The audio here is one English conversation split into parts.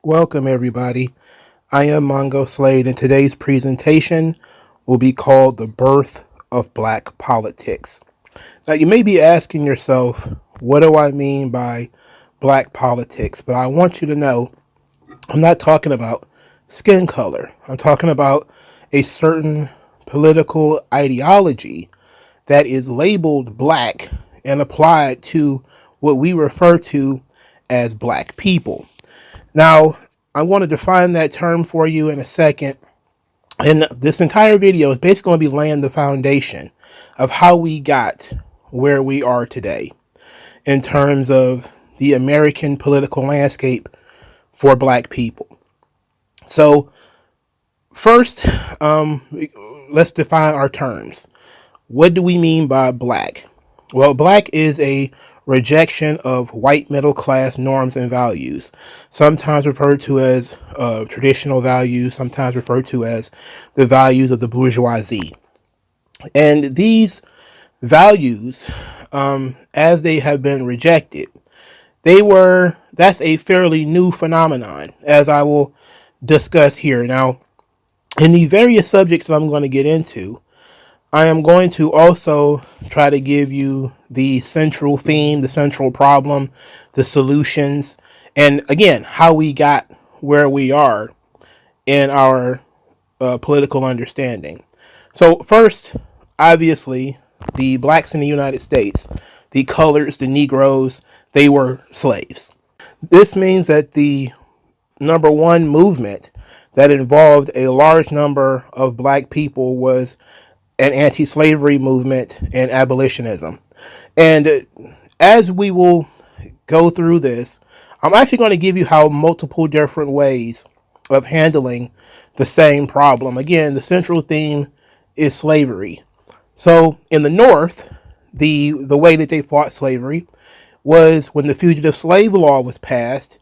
Welcome everybody. I am MagMongoSlade and today's presentation will be called The Birth of Black Politics. Now you may be asking yourself, what do I mean by black politics? But I want you to know I'm not talking about skin color. I'm talking about a certain political ideology that is labeled black and applied to what we refer to as black people. Now, I want to define that term for you in a second. And this entire video is basically going to be laying the foundation of how we got where we are today in terms of the American political landscape for black people. So first, let's define our terms. What do we mean by black? Well, black is a rejection of white middle class norms and values, sometimes referred to as traditional values, sometimes referred to as the values of the bourgeoisie. And these values, as they have been rejected, that's a fairly new phenomenon, as I will discuss here. Now, in the various subjects that I'm going to get into, I am going to also try to give you the central theme, the central problem, the solutions, and again, how we got where we are in our political understanding. So first, obviously, the blacks in the United States, the colors, the Negroes, they were slaves. This means that the number one movement that involved a large number of black people was an anti-slavery movement and abolitionism. And as we will go through this, I'm actually going to give you how multiple different ways of handling the same problem. Again, the central theme is slavery. So in the North, the way that they fought slavery was when the Fugitive Slave Law was passed.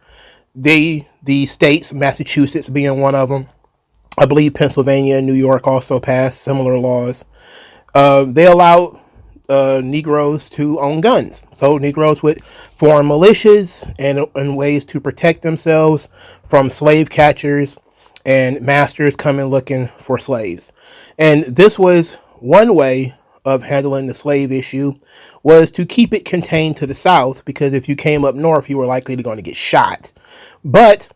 The states, Massachusetts being one of them, I believe Pennsylvania and New York also passed similar laws. They allowed Negroes to own guns. So Negroes would form militias and ways to protect themselves from slave catchers and masters coming looking for slaves. And this was one way of handling the slave issue, was to keep it contained to the South, because if you came up north, you were likely going to get shot. But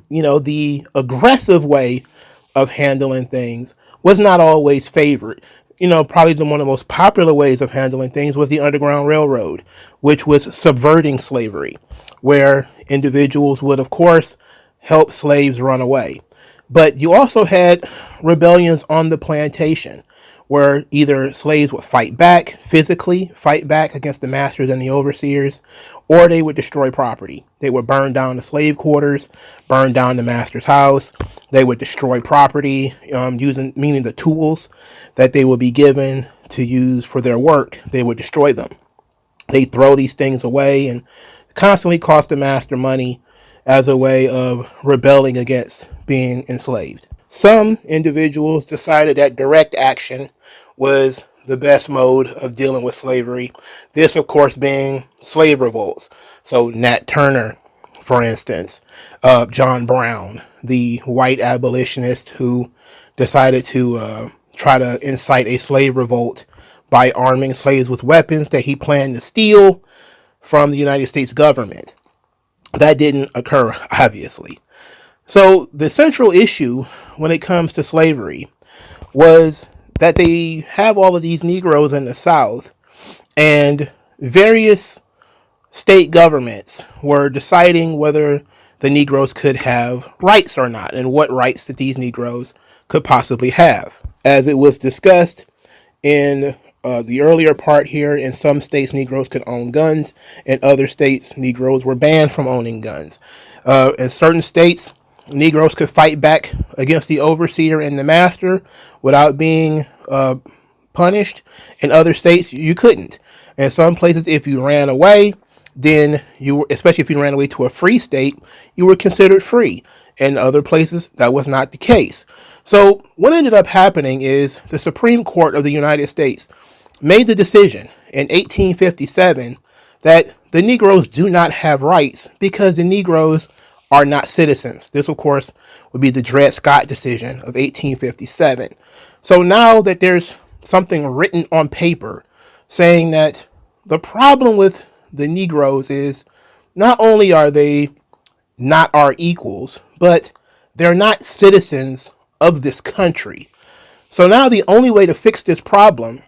the aggressive way of handling things was not always favored. Probably one of the most popular ways of handling things was the Underground Railroad, which was subverting slavery, where individuals would, of course, help slaves run away. But you also had rebellions on the plantation, where either slaves would fight back physically, fight back against the masters and the overseers, or they would destroy property. They would burn down the slave quarters, burn down the master's house. They would destroy property, meaning the tools that they would be given to use for their work. They would destroy them. They throw these things away and constantly cost the master money as a way of rebelling against being enslaved. Some individuals decided that direct action was the best mode of dealing with slavery. This, of course, being slave revolts. So Nat Turner, for instance, John Brown, the white abolitionist who decided to try to incite a slave revolt by arming slaves with weapons that he planned to steal from the United States government. That didn't occur, obviously. So the central issue when it comes to slavery was that they have all of these Negroes in the South, and various state governments were deciding whether the Negroes could have rights or not, and what rights that these Negroes could possibly have. As it was discussed in the earlier part here, in some states Negroes could own guns, in other states Negroes were banned from owning guns. In certain states, Negroes could fight back against the overseer and the master without being punished. In other states, you couldn't. In some places, if you ran away, then especially if you ran away to a free state, you were considered free. In other places, that was not the case. So what ended up happening is the Supreme Court of the United States made the decision in 1857 that the Negroes do not have rights because the Negroes are not citizens. This, of course, would be the Dred Scott decision of 1857. So now that there's something written on paper saying that the problem with the Negroes is not only are they not our equals, but they're not citizens of this country. So now the only way to fix this problem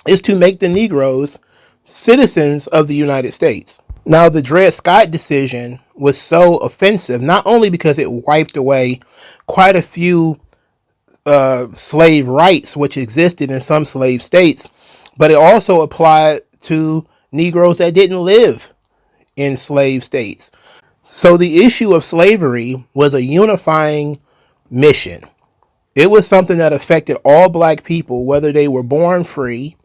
is to make the Negroes citizens of the United States. Now, the Dred Scott decision was so offensive, not only because it wiped away quite a few slave rights which existed in some slave states, but it also applied to Negroes that didn't live in slave states. So the issue of slavery was a unifying mission. It was something that affected all black people, whether they were born free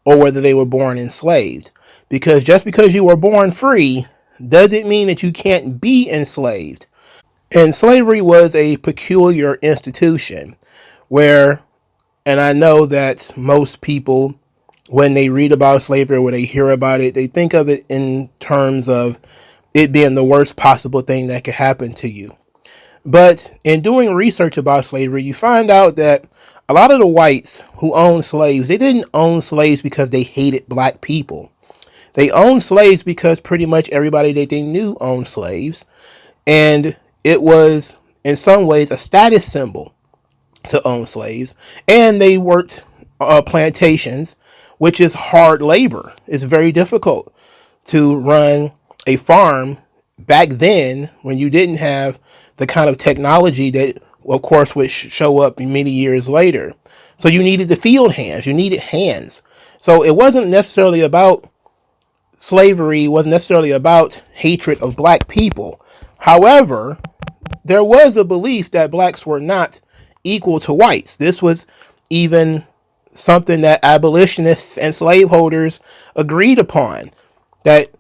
or whether they were born enslaved. Because just because you were born free doesn't mean that you can't be enslaved. And slavery was a peculiar institution where, and I know that most people, when they read about slavery or when they hear about it, they think of it in terms of it being the worst possible thing that could happen to you. But in doing research about slavery, you find out that a lot of the whites who owned slaves, they didn't own slaves because they hated black people. They owned slaves because pretty much everybody that they knew owned slaves. And it was, in some ways, a status symbol to own slaves. And they worked plantations, which is hard labor. It's very difficult to run a farm back then when you didn't have the kind of technology that, of course, would show up many years later. So you needed the field hands. You needed hands. So it wasn't necessarily about slavery, wasn't necessarily about hatred of black people. However, there was a belief that blacks were not equal to whites. This was even something that abolitionists and slaveholders agreed upon, that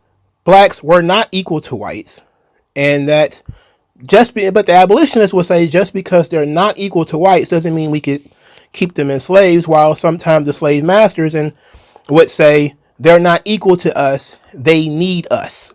blacks were not equal to whites, and that but the abolitionists would say just because they're not equal to whites doesn't mean we could keep them as slaves, while sometimes the slave masters would say they're not equal to us, they need us.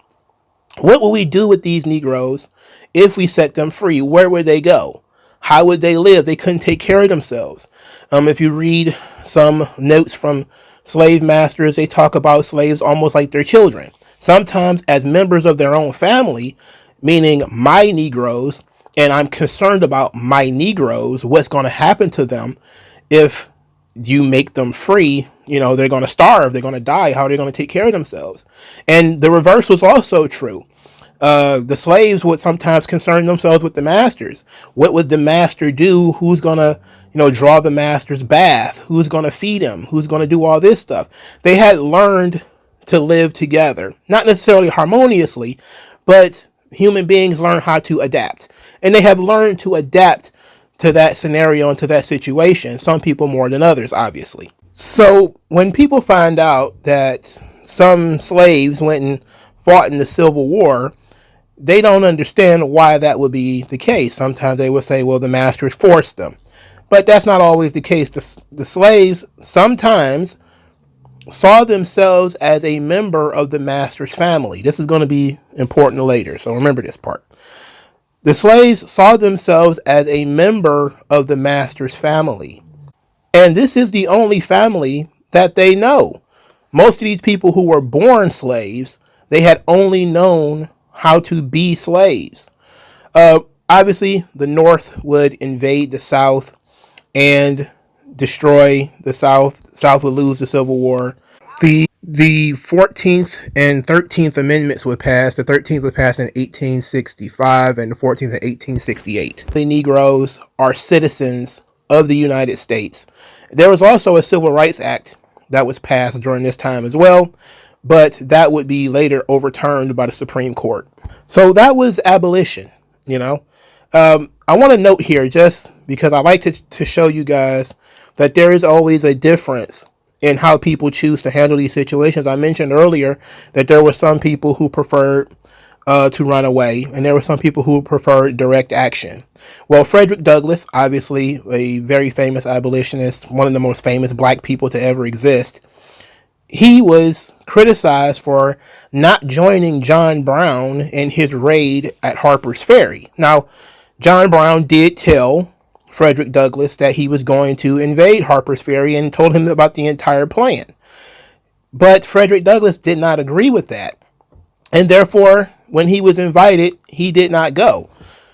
What will we do with these Negroes if we set them free? Where would they go? How would they live? They couldn't take care of themselves. If you read some notes from slave masters, they talk about slaves almost like their children, sometimes as members of their own family, meaning my Negroes, and I'm concerned about my Negroes, what's going to happen to them if you make them free. You know, they're going to starve, they're going to die. How are they going to take care of themselves? And the reverse was also true. The slaves would sometimes concern themselves with the masters. What would the master do? Who's going to, draw the master's bath? Who's going to feed him? Who's going to do all this stuff? They had learned to live together, not necessarily harmoniously, but human beings learn how to adapt. And they have learned to adapt to that scenario and to that situation. Some people more than others, obviously. So when people find out that some slaves went and fought in the Civil War, they don't understand why that would be the case. Sometimes they will say, well, the masters forced them. But that's not always the case. The slaves sometimes saw themselves as a member of the master's family. This is going to be important later, so remember this part. The slaves saw themselves as a member of the master's family. And this is the only family that they know. Most of these people who were born slaves, they had only known how to be slaves. Obviously, the North would invade the South and destroy the South. The South would lose the Civil War. The 14th and 13th Amendments would pass. The 13th was passed in 1865 and the 14th in 1868. The Negroes are citizens of the United States. There was also a Civil Rights Act that was passed during this time as well, but that would be later overturned by the Supreme Court. So that was abolition, I want to note here, just because I like to show you guys that there is always a difference in how people choose to handle these situations. I mentioned earlier that there were some people who preferred to run away, and there were some people who preferred direct action. Well, Frederick Douglass, obviously a very famous abolitionist, one of the most famous black people to ever exist, he was criticized for not joining John Brown in his raid at Harper's Ferry. Now, John Brown did tell Frederick Douglass that he was going to invade Harper's Ferry and told him about the entire plan. But Frederick Douglass did not agree with that. And therefore, when he was invited, he did not go.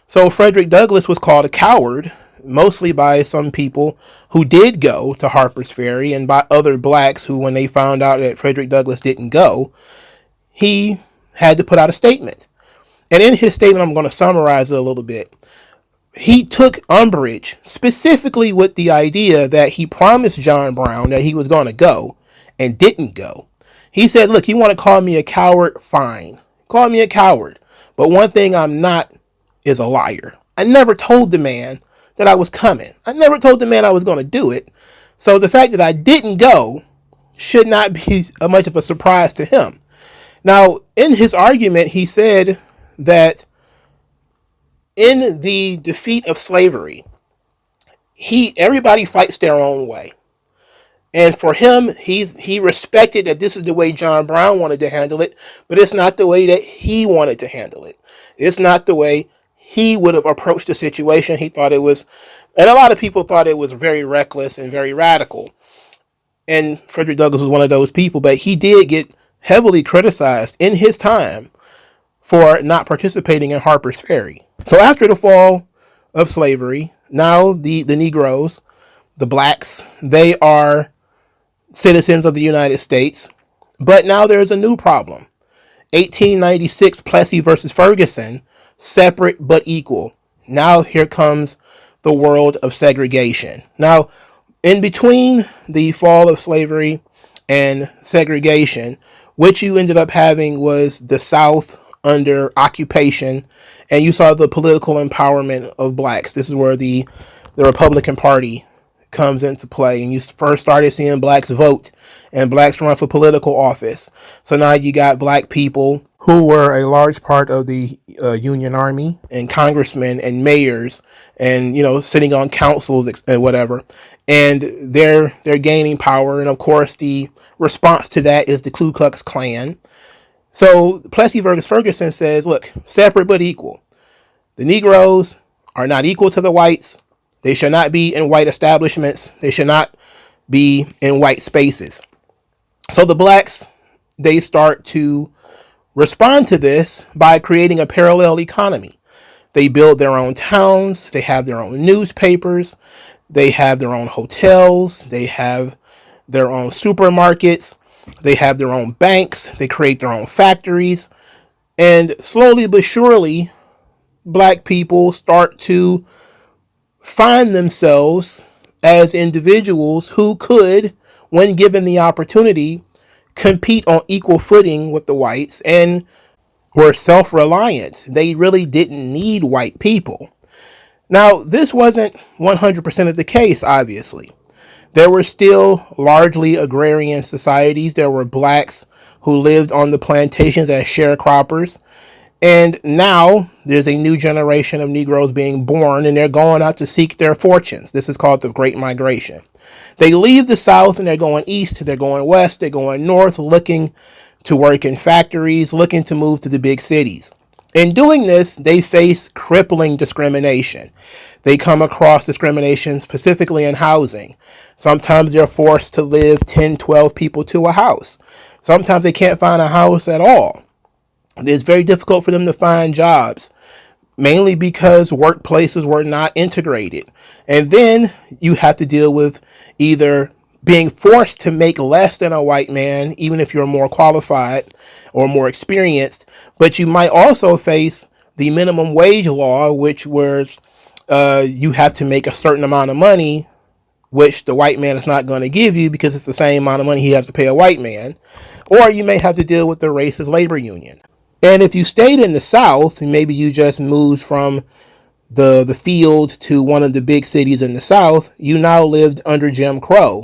So Frederick Douglass was called a coward, mostly by some people who did go to Harper's Ferry and by other blacks who, when they found out that Frederick Douglass didn't go, he had to put out a statement. And in his statement, I'm going to summarize it a little bit. He took umbrage specifically with the idea that he promised John Brown that he was going to go and didn't go. He said, look, you want to call me a coward? Fine. Call me a coward. But one thing I'm not is a liar. I never told the man that I was coming. I never told the man I was going to do it. So the fact that I didn't go should not be much of a surprise to him. Now, in his argument, he said that in the defeat of slavery, everybody fights their own way. And for him, he respected that this is the way John Brown wanted to handle it, but it's not the way that he wanted to handle it. It's not the way he would have approached the situation. He thought it was, and a lot of people thought it was very reckless and very radical. And Frederick Douglass was one of those people, but he did get heavily criticized in his time for not participating in Harper's Ferry. So after the fall of slavery, now the Negroes, the blacks, they are citizens of the United States. But now there's a new problem. 1896 Plessy versus Ferguson, separate but equal. Now here comes the world of segregation. Now, in between the fall of slavery and segregation, what you ended up having was the South under occupation, and you saw the political empowerment of blacks. This is where the Republican Party comes into play, and you first started seeing blacks vote and blacks run for political office. So now you got black people who were a large part of the Union Army, and congressmen and mayors, and sitting on councils and whatever, and they're gaining power. And of course, the response to that is the Ku Klux Klan. So Plessy versus Ferguson says, look, separate but equal. The Negroes are not equal to the whites. They should not be in white establishments. They should not be in white spaces. So the blacks, they start to respond to this by creating a parallel economy. They build their own towns. They have their own newspapers. They have their own hotels. They have their own supermarkets. They have their own banks. They create their own factories. And slowly but surely, black people start to find themselves as individuals who could, when given the opportunity, compete on equal footing with the whites and were self-reliant. They really didn't need white people. Now, this wasn't 100% of the case, obviously. There were still largely agrarian societies. There were blacks who lived on the plantations as sharecroppers. And now there's a new generation of Negroes being born, and they're going out to seek their fortunes. This is called the Great Migration. They leave the South and they're going east, they're going west, they're going north, looking to work in factories, looking to move to the big cities. In doing this, they face crippling discrimination. They come across discrimination specifically in housing. Sometimes they're forced to live 10, 12 people to a house. Sometimes they can't find a house at all. It's very difficult for them to find jobs, mainly because workplaces were not integrated. And then you have to deal with either being forced to make less than a white man, even if you're more qualified or more experienced. But you might also face the minimum wage law, which was you have to make a certain amount of money, which the white man is not going to give you because it's the same amount of money he has to pay a white man. Or you may have to deal with the racist labor unions. And if you stayed in the South, and maybe you just moved from the field to one of the big cities in the South, you now lived under Jim Crow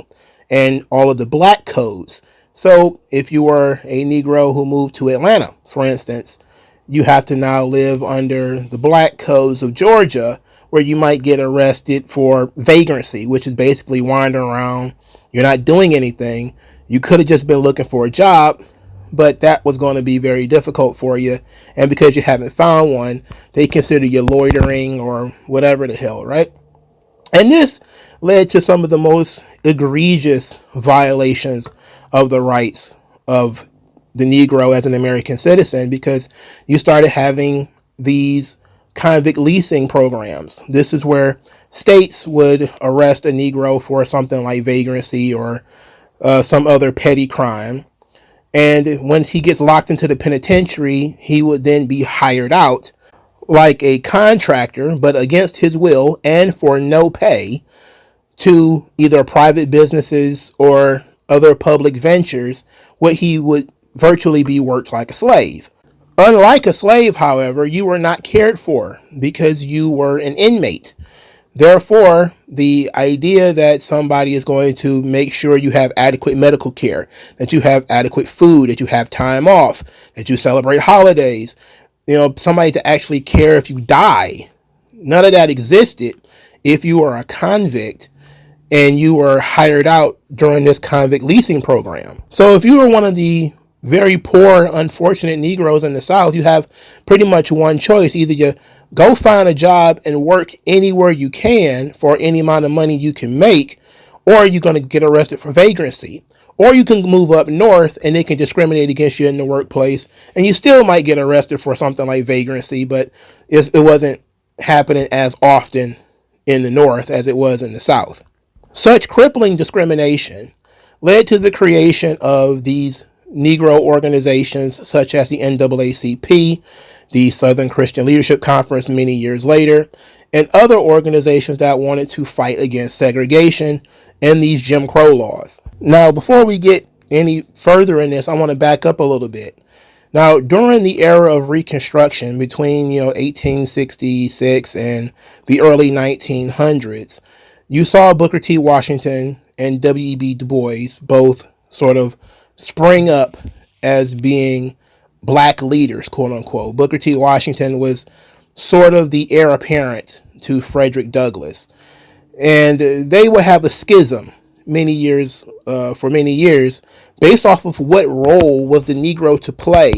and all of the black codes. So if you were a Negro who moved to Atlanta, for instance, you have to now live under the black codes of Georgia, where you might get arrested for vagrancy, which is basically wandering around. You're not doing anything. You could have just been looking for a job, but that was going to be very difficult for you. And because you haven't found one, they consider you loitering or whatever the hell, right? And this led to some of the most egregious violations of the rights of the Negro as an American citizen, because you started having these convict leasing programs. This is where states would arrest a Negro for something like vagrancy or some other petty crime. And once he gets locked into the penitentiary, he would then be hired out like a contractor, but against his will and for no pay, to either private businesses or other public ventures, where he would virtually be worked like a slave. Unlike a slave, however, you were not cared for because you were an inmate. Therefore, the idea that somebody is going to make sure you have adequate medical care, that you have adequate food, that you have time off, that you celebrate holidays, somebody to actually care if you die, none of that existed if you were a convict and you were hired out during this convict leasing program. So if you were one of the very poor, unfortunate Negroes in the South, you have pretty much one choice. Either you go find a job and work anywhere you can for any amount of money you can make, or you're going to get arrested for vagrancy. Or you can move up north and they can discriminate against you in the workplace, and you still might get arrested for something like vagrancy, but it wasn't happening as often in the North as it was in the South. Such crippling discrimination led to the creation of these Negro organizations such as the NAACP, the Southern Christian Leadership Conference many years later, and other organizations that wanted to fight against segregation and these Jim Crow laws. Now, before we get any further in this, I want to back up a little bit. Now, during the era of Reconstruction between 1866 and the early 1900s, you saw Booker T. Washington and W.E.B. Du Bois both sort of spring up as being black leaders, quote unquote. Booker T. Washington was sort of the heir apparent to Frederick Douglass. And they would have a schism for many years, based off of what role was the Negro to play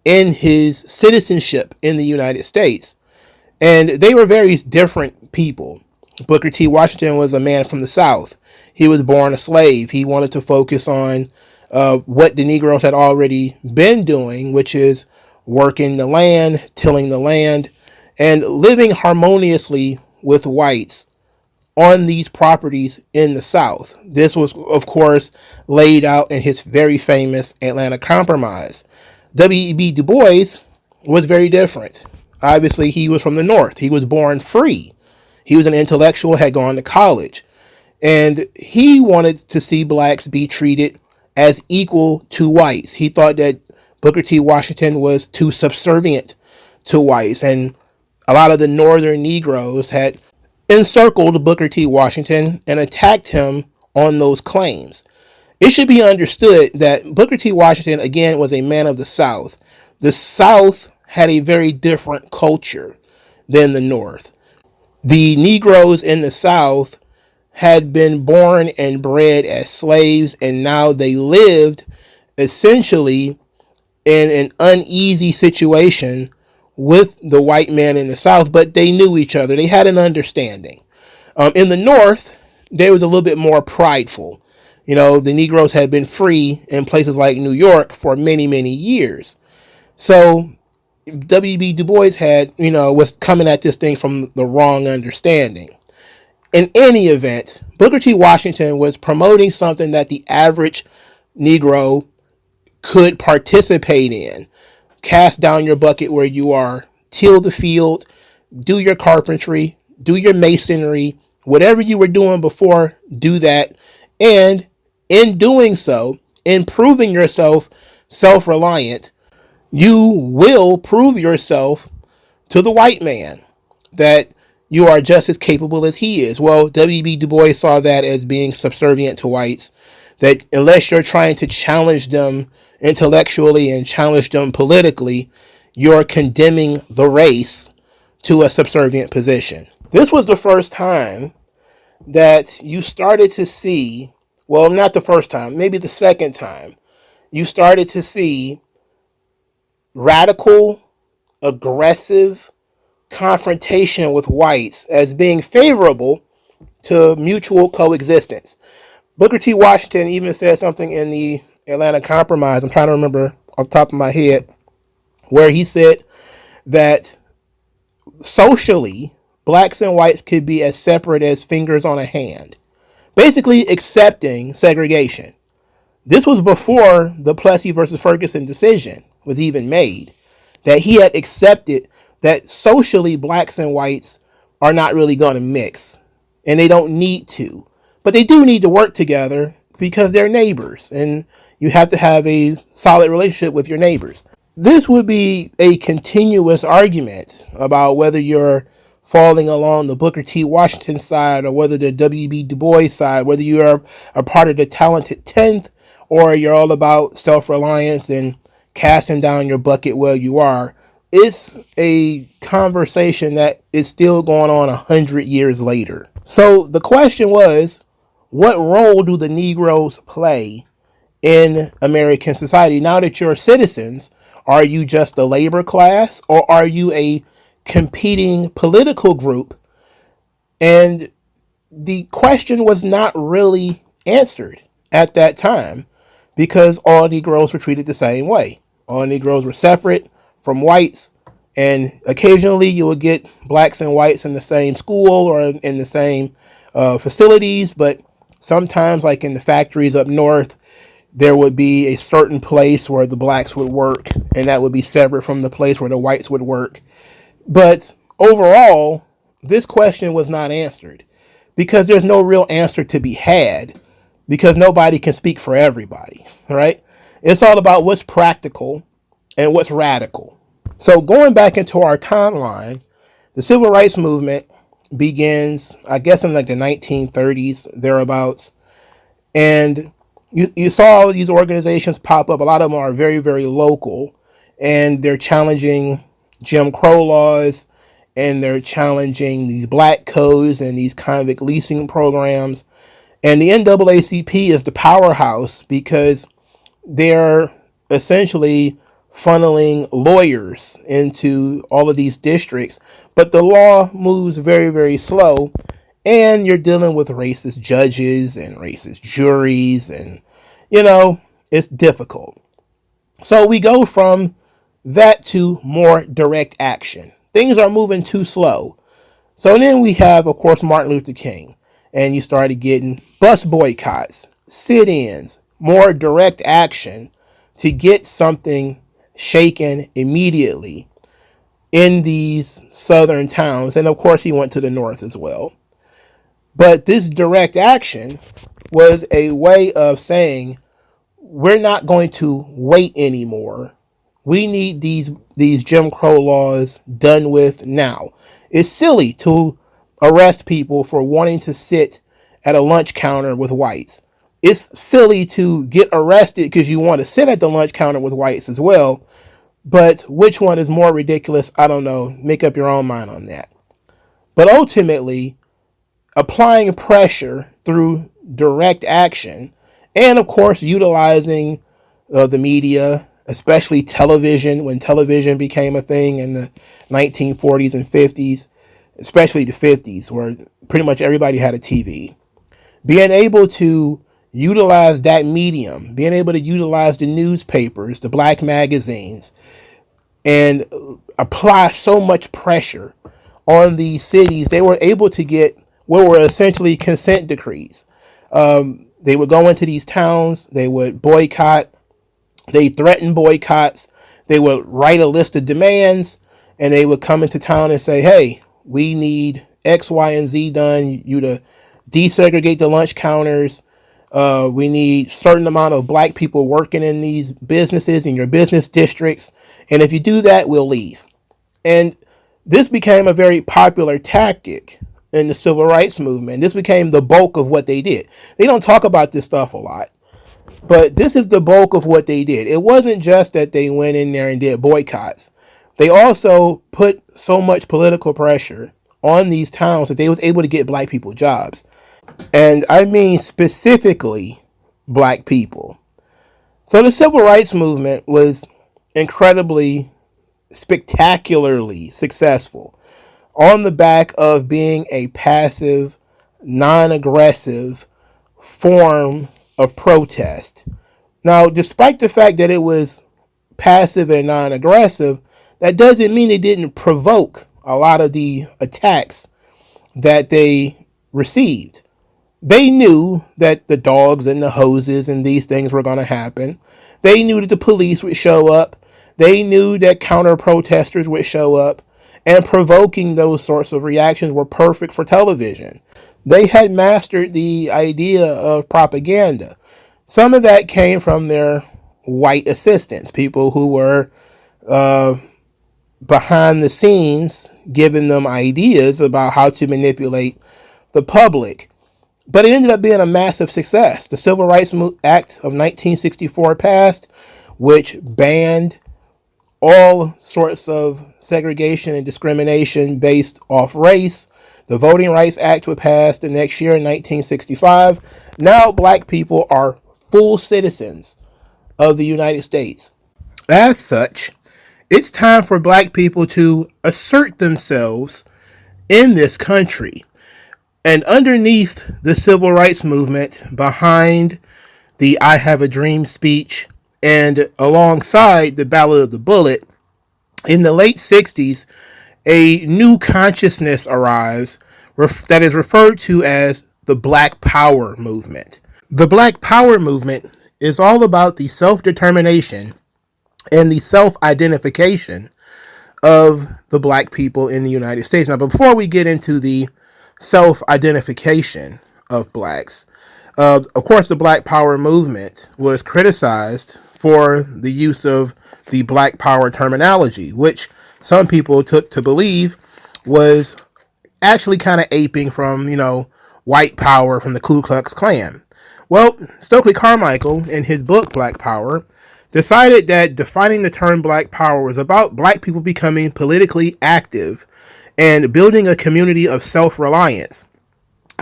in his citizenship in the United States. And they were very different people. Booker T. Washington was a man from the South. He was born a slave. He wanted to focus on what the Negroes had already been doing, which is working the land, tilling the land, and living harmoniously with whites on these properties in the South. This was, of course, laid out in his very famous Atlanta Compromise. W.E.B. Du Bois was very different. Obviously, he was from the North. He was born free. He was an intellectual, had gone to college. And he wanted to see blacks be treated as equal to whites. He thought that Booker T. Washington was too subservient to whites. And a lot of the Northern Negroes had encircled Booker T. Washington and attacked him on those claims. It should be understood that Booker T. Washington, again, was a man of the South. The South had a very different culture than the North. The Negroes in the South had been born and bred as slaves, and now they lived essentially in an uneasy situation with the white man in the South, but they knew each other. They had an understanding. In the North, they was a little bit more prideful. The Negroes had been free in places like New York for many, many years. So W.E.B. Du Bois was coming at this thing from the wrong understanding. In any event, Booker T. Washington was promoting something that the average Negro could participate in. Cast down your bucket where you are, till the field, do your carpentry, do your masonry, whatever you were doing before, do that. And in doing so, in proving yourself self-reliant, you will prove yourself to the white man that you are just as capable as he is. Well, W.E.B. Du Bois saw that as being subservient to whites, that unless you're trying to challenge them intellectually and challenge them politically, you're condemning the race to a subservient position. This was the first time that you started to see well, not the first time, maybe the second time, you started to see radical, aggressive confrontation with whites as being favorable to mutual coexistence. Booker T. Washington even said something in the Atlanta Compromise, I'm trying to remember off the top of my head, where he said that socially, blacks and whites could be as separate as fingers on a hand, basically accepting segregation. This was before the Plessy versus Ferguson decision was even made, that he had accepted that socially blacks and whites are not really going to mix, and they don't need to. But they do need to work together because they're neighbors, and you have to have a solid relationship with your neighbors. This would be a continuous argument about whether you're falling along the Booker T. Washington side or whether the W.B. Du Bois side, whether you are a part of the talented 10th or you're all about self-reliance and casting down your bucket where you are. It's a conversation that is still going on 100 years later. So the question was, what role do the Negroes play in American society? Now that you're citizens, are you just a labor class or are you a competing political group? And the question was not really answered at that time because all Negroes were treated the same way. All Negroes were separate from whites, and occasionally you would get blacks and whites in the same school or in the same facilities, but sometimes, like in the factories up north, there would be a certain place where the blacks would work, and that would be separate from the place where the whites would work. But overall, this question was not answered because there's no real answer to be had because nobody can speak for everybody, right? It's all about what's practical and what's radical. So going back into our timeline, the civil rights movement begins, I guess, in like the 1930s, thereabouts. And you saw all of these organizations pop up. A lot of them are very, very local, and they're challenging Jim Crow laws, and they're challenging these black codes and these convict leasing programs. And the NAACP is the powerhouse because they're essentially funneling lawyers into all of these districts. But the law moves very, very slow. And you're dealing with racist judges and racist juries. And, it's difficult. So we go from that to more direct action. Things are moving too slow. So then we have, of course, Martin Luther King. And you started getting bus boycotts, sit-ins, more direct action to get something shaken immediately in these southern towns. And of course, he went to the north as well. But this direct action was a way of saying, we're not going to wait anymore. We need these Jim Crow laws done with now. It's silly to arrest people for wanting to sit at a lunch counter with whites. It's silly to get arrested because you want to sit at the lunch counter with whites as well. But which one is more ridiculous? I don't know. Make up your own mind on that. But ultimately, applying pressure through direct action and, of course, utilizing the media, especially television, when television became a thing in the 1940s and 50s, especially the 50s, where pretty much everybody had a TV. Being able to utilize that medium, being able to utilize the newspapers, the black magazines, and apply so much pressure on these cities, they were able to get what were essentially consent decrees. They would go into these towns, they would boycott, they threaten boycotts, they would write a list of demands, and they would come into town and say, hey, we need X, Y, and Z done. You to desegregate the lunch counters. We need a certain amount of black people working in these businesses, in your business districts. And if you do that, we'll leave. And this became a very popular tactic in the civil rights movement. This became the bulk of what they did. They don't talk about this stuff a lot, but this is the bulk of what they did. It wasn't just that they went in there and did boycotts. They also put so much political pressure on these towns that they was able to get black people jobs. And I mean specifically black people. So the civil rights movement was incredibly, spectacularly successful on the back of being a passive, non-aggressive form of protest. Now, despite the fact that it was passive and non-aggressive, that doesn't mean it didn't provoke a lot of the attacks that they received. They knew that the dogs and the hoses and these things were going to happen. They knew that the police would show up. They knew that counter protesters would show up. And provoking those sorts of reactions were perfect for television. They had mastered the idea of propaganda. Some of that came from their white assistants, people who were behind the scenes, giving them ideas about how to manipulate the public. But it ended up being a massive success. The Civil Rights Act of 1964 passed, which banned all sorts of segregation and discrimination based off race. The Voting Rights Act was passed the next year in 1965. Now black people are full citizens of the United States. As such, it's time for black people to assert themselves in this country. And underneath the civil rights movement, behind the I Have a Dream speech, and alongside the Ballad of the Bullet, in the late 60s, a new consciousness arrives that is referred to as the Black Power movement. The Black Power movement is all about the self-determination and the self-identification of the black people in the United States. Now, before we get into the self-identification of blacks, of course, the Black Power movement was criticized for the use of the Black Power terminology, which some people took to believe was actually kind of aping from, white power from the Ku Klux Klan. Well, Stokely Carmichael, in his book Black Power, decided that defining the term Black Power was about black people becoming politically active and building a community of self-reliance.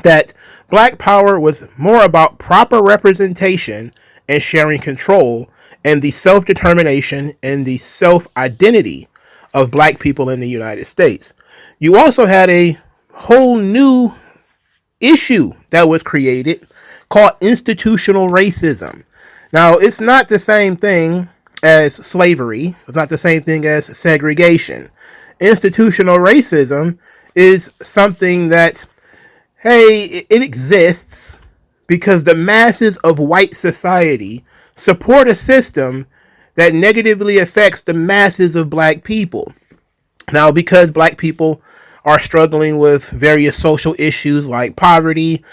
That Black Power was more about proper representation and sharing control and the self-determination and the self-identity of black people in the United States. You also had a whole new issue that was created called institutional racism. Now, it's not the same thing as slavery. It's not the same thing as segregation. Institutional racism is something that, hey, it exists because the masses of white society support a system that negatively affects the masses of black people. Now, because black people are struggling with various social issues like poverty,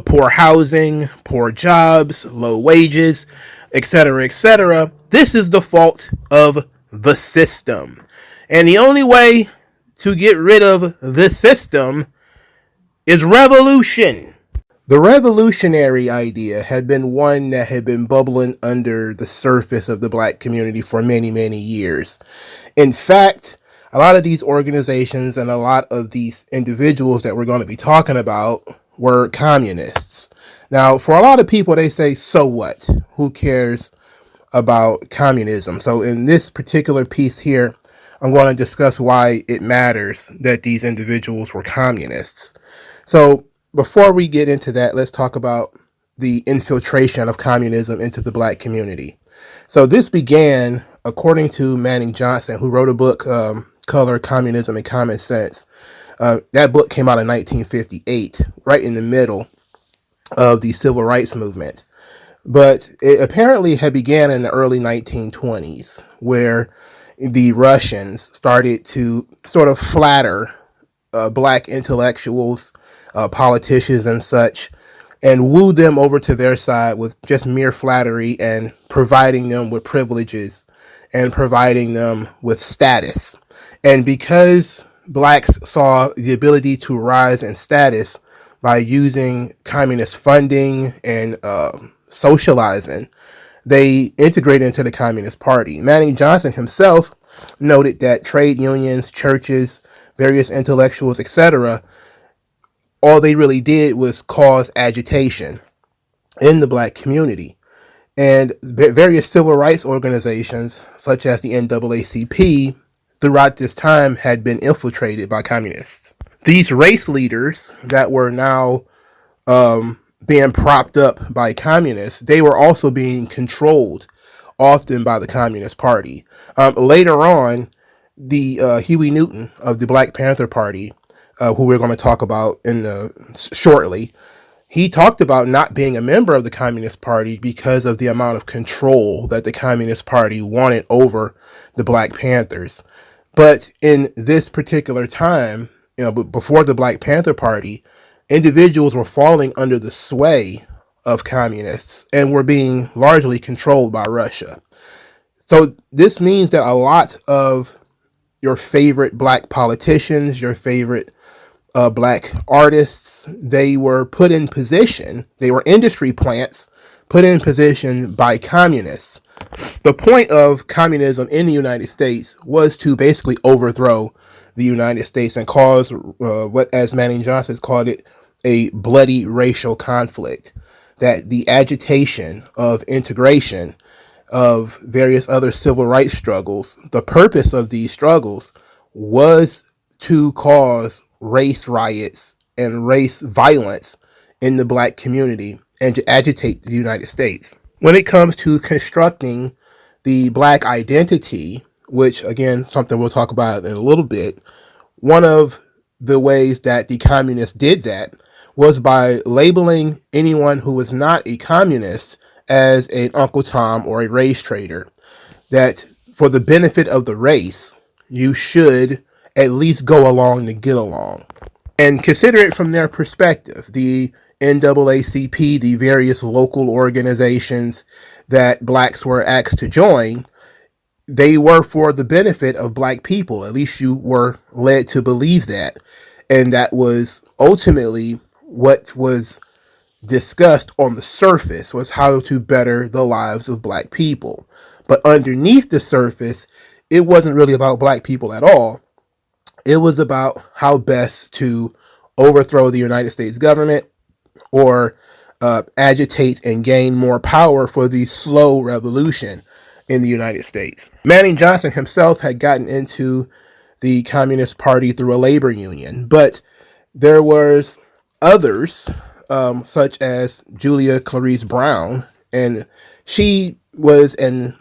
poor housing, poor jobs, low wages, etc., this is the fault of the system. And the only way to get rid of the system is revolution. The revolutionary idea had been one that had been bubbling under the surface of the black community for many, many years. In fact, a lot of these organizations and a lot of these individuals that we're going to be talking about were communists. Now, for a lot of people, they say, so what? Who cares about communism? So in this particular piece here, I'm going to discuss why it matters that these individuals were communists. So before we get into that, let's talk about the infiltration of communism into the black community. So this began, according to Manning Johnson, who wrote a book, Color, Communism, and Common Sense. That book came out in 1958, right in the middle of the civil rights movement. But it apparently had began in the early 1920s, where the Russians started to sort of flatter black intellectuals, politicians and such, and woo them over to their side with just mere flattery and providing them with privileges and providing them with status. And because blacks saw the ability to rise in status by using communist funding and socializing, they integrated into the Communist Party. Manning Johnson himself noted that trade unions, churches, various intellectuals, etc., all they really did was cause agitation in the black community. And various civil rights organizations, such as the NAACP, throughout this time had been infiltrated by communists. These race leaders that were now being propped up by communists, they were also being controlled often by the Communist Party. Later on, the Huey Newton of the Black Panther Party, who we're going to talk about shortly, he talked about not being a member of the Communist Party because of the amount of control that the Communist Party wanted over the Black Panthers. But in this particular time, before the Black Panther Party, individuals were falling under the sway of communists and were being largely controlled by Russia. So this means that a lot of your favorite black politicians, your favorite black artists, they were put in position, they were industry plants put in position by communists. The point of communism in the United States was to basically overthrow the United States and cause what, as Manning Johnson called it, a bloody racial conflict. That the agitation of integration of various other civil rights struggles, the purpose of these struggles was to cause race riots and race violence in the black community and to agitate the United States. When it comes to constructing the black identity, which again, something we'll talk about in a little bit, one of the ways that the communists did that was by labeling anyone who was not a communist as an Uncle Tom or a race trader. That for the benefit of the race, you should at least go along to get along. And consider it from their perspective. The NAACP, the various local organizations that blacks were asked to join, they were for the benefit of black people. At least you were led to believe that. And that was ultimately what was discussed on the surface, was how to better the lives of black people. But underneath the surface, it wasn't really about black people at all. It was about how best to overthrow the United States government or agitate and gain more power for the slow revolution in the United States. Manning Johnson himself had gotten into the Communist Party through a labor union, but there was others, such as Julia Clarice Brown, and she was an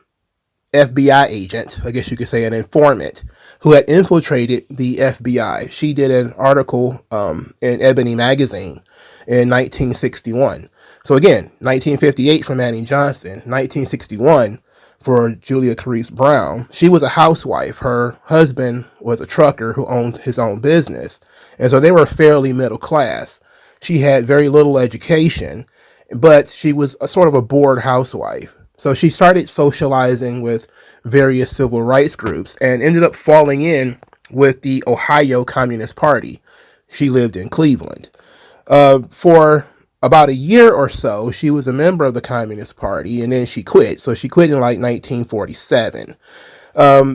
FBI agent, I guess you could say an informant, who had infiltrated the FBI. She did an article in Ebony magazine in 1961. So again, 1958 for Manning Johnson, 1961 for Julia Clarice Brown. She was a housewife. Her husband was a trucker who owned his own business. And so they were fairly middle class. She had very little education, but she was a sort of a bored housewife. So she started socializing with various civil rights groups and ended up falling in with the Ohio Communist Party. She lived in Cleveland. For about a year or so, she was a member of the Communist Party, and then she quit. So she quit in like 1947.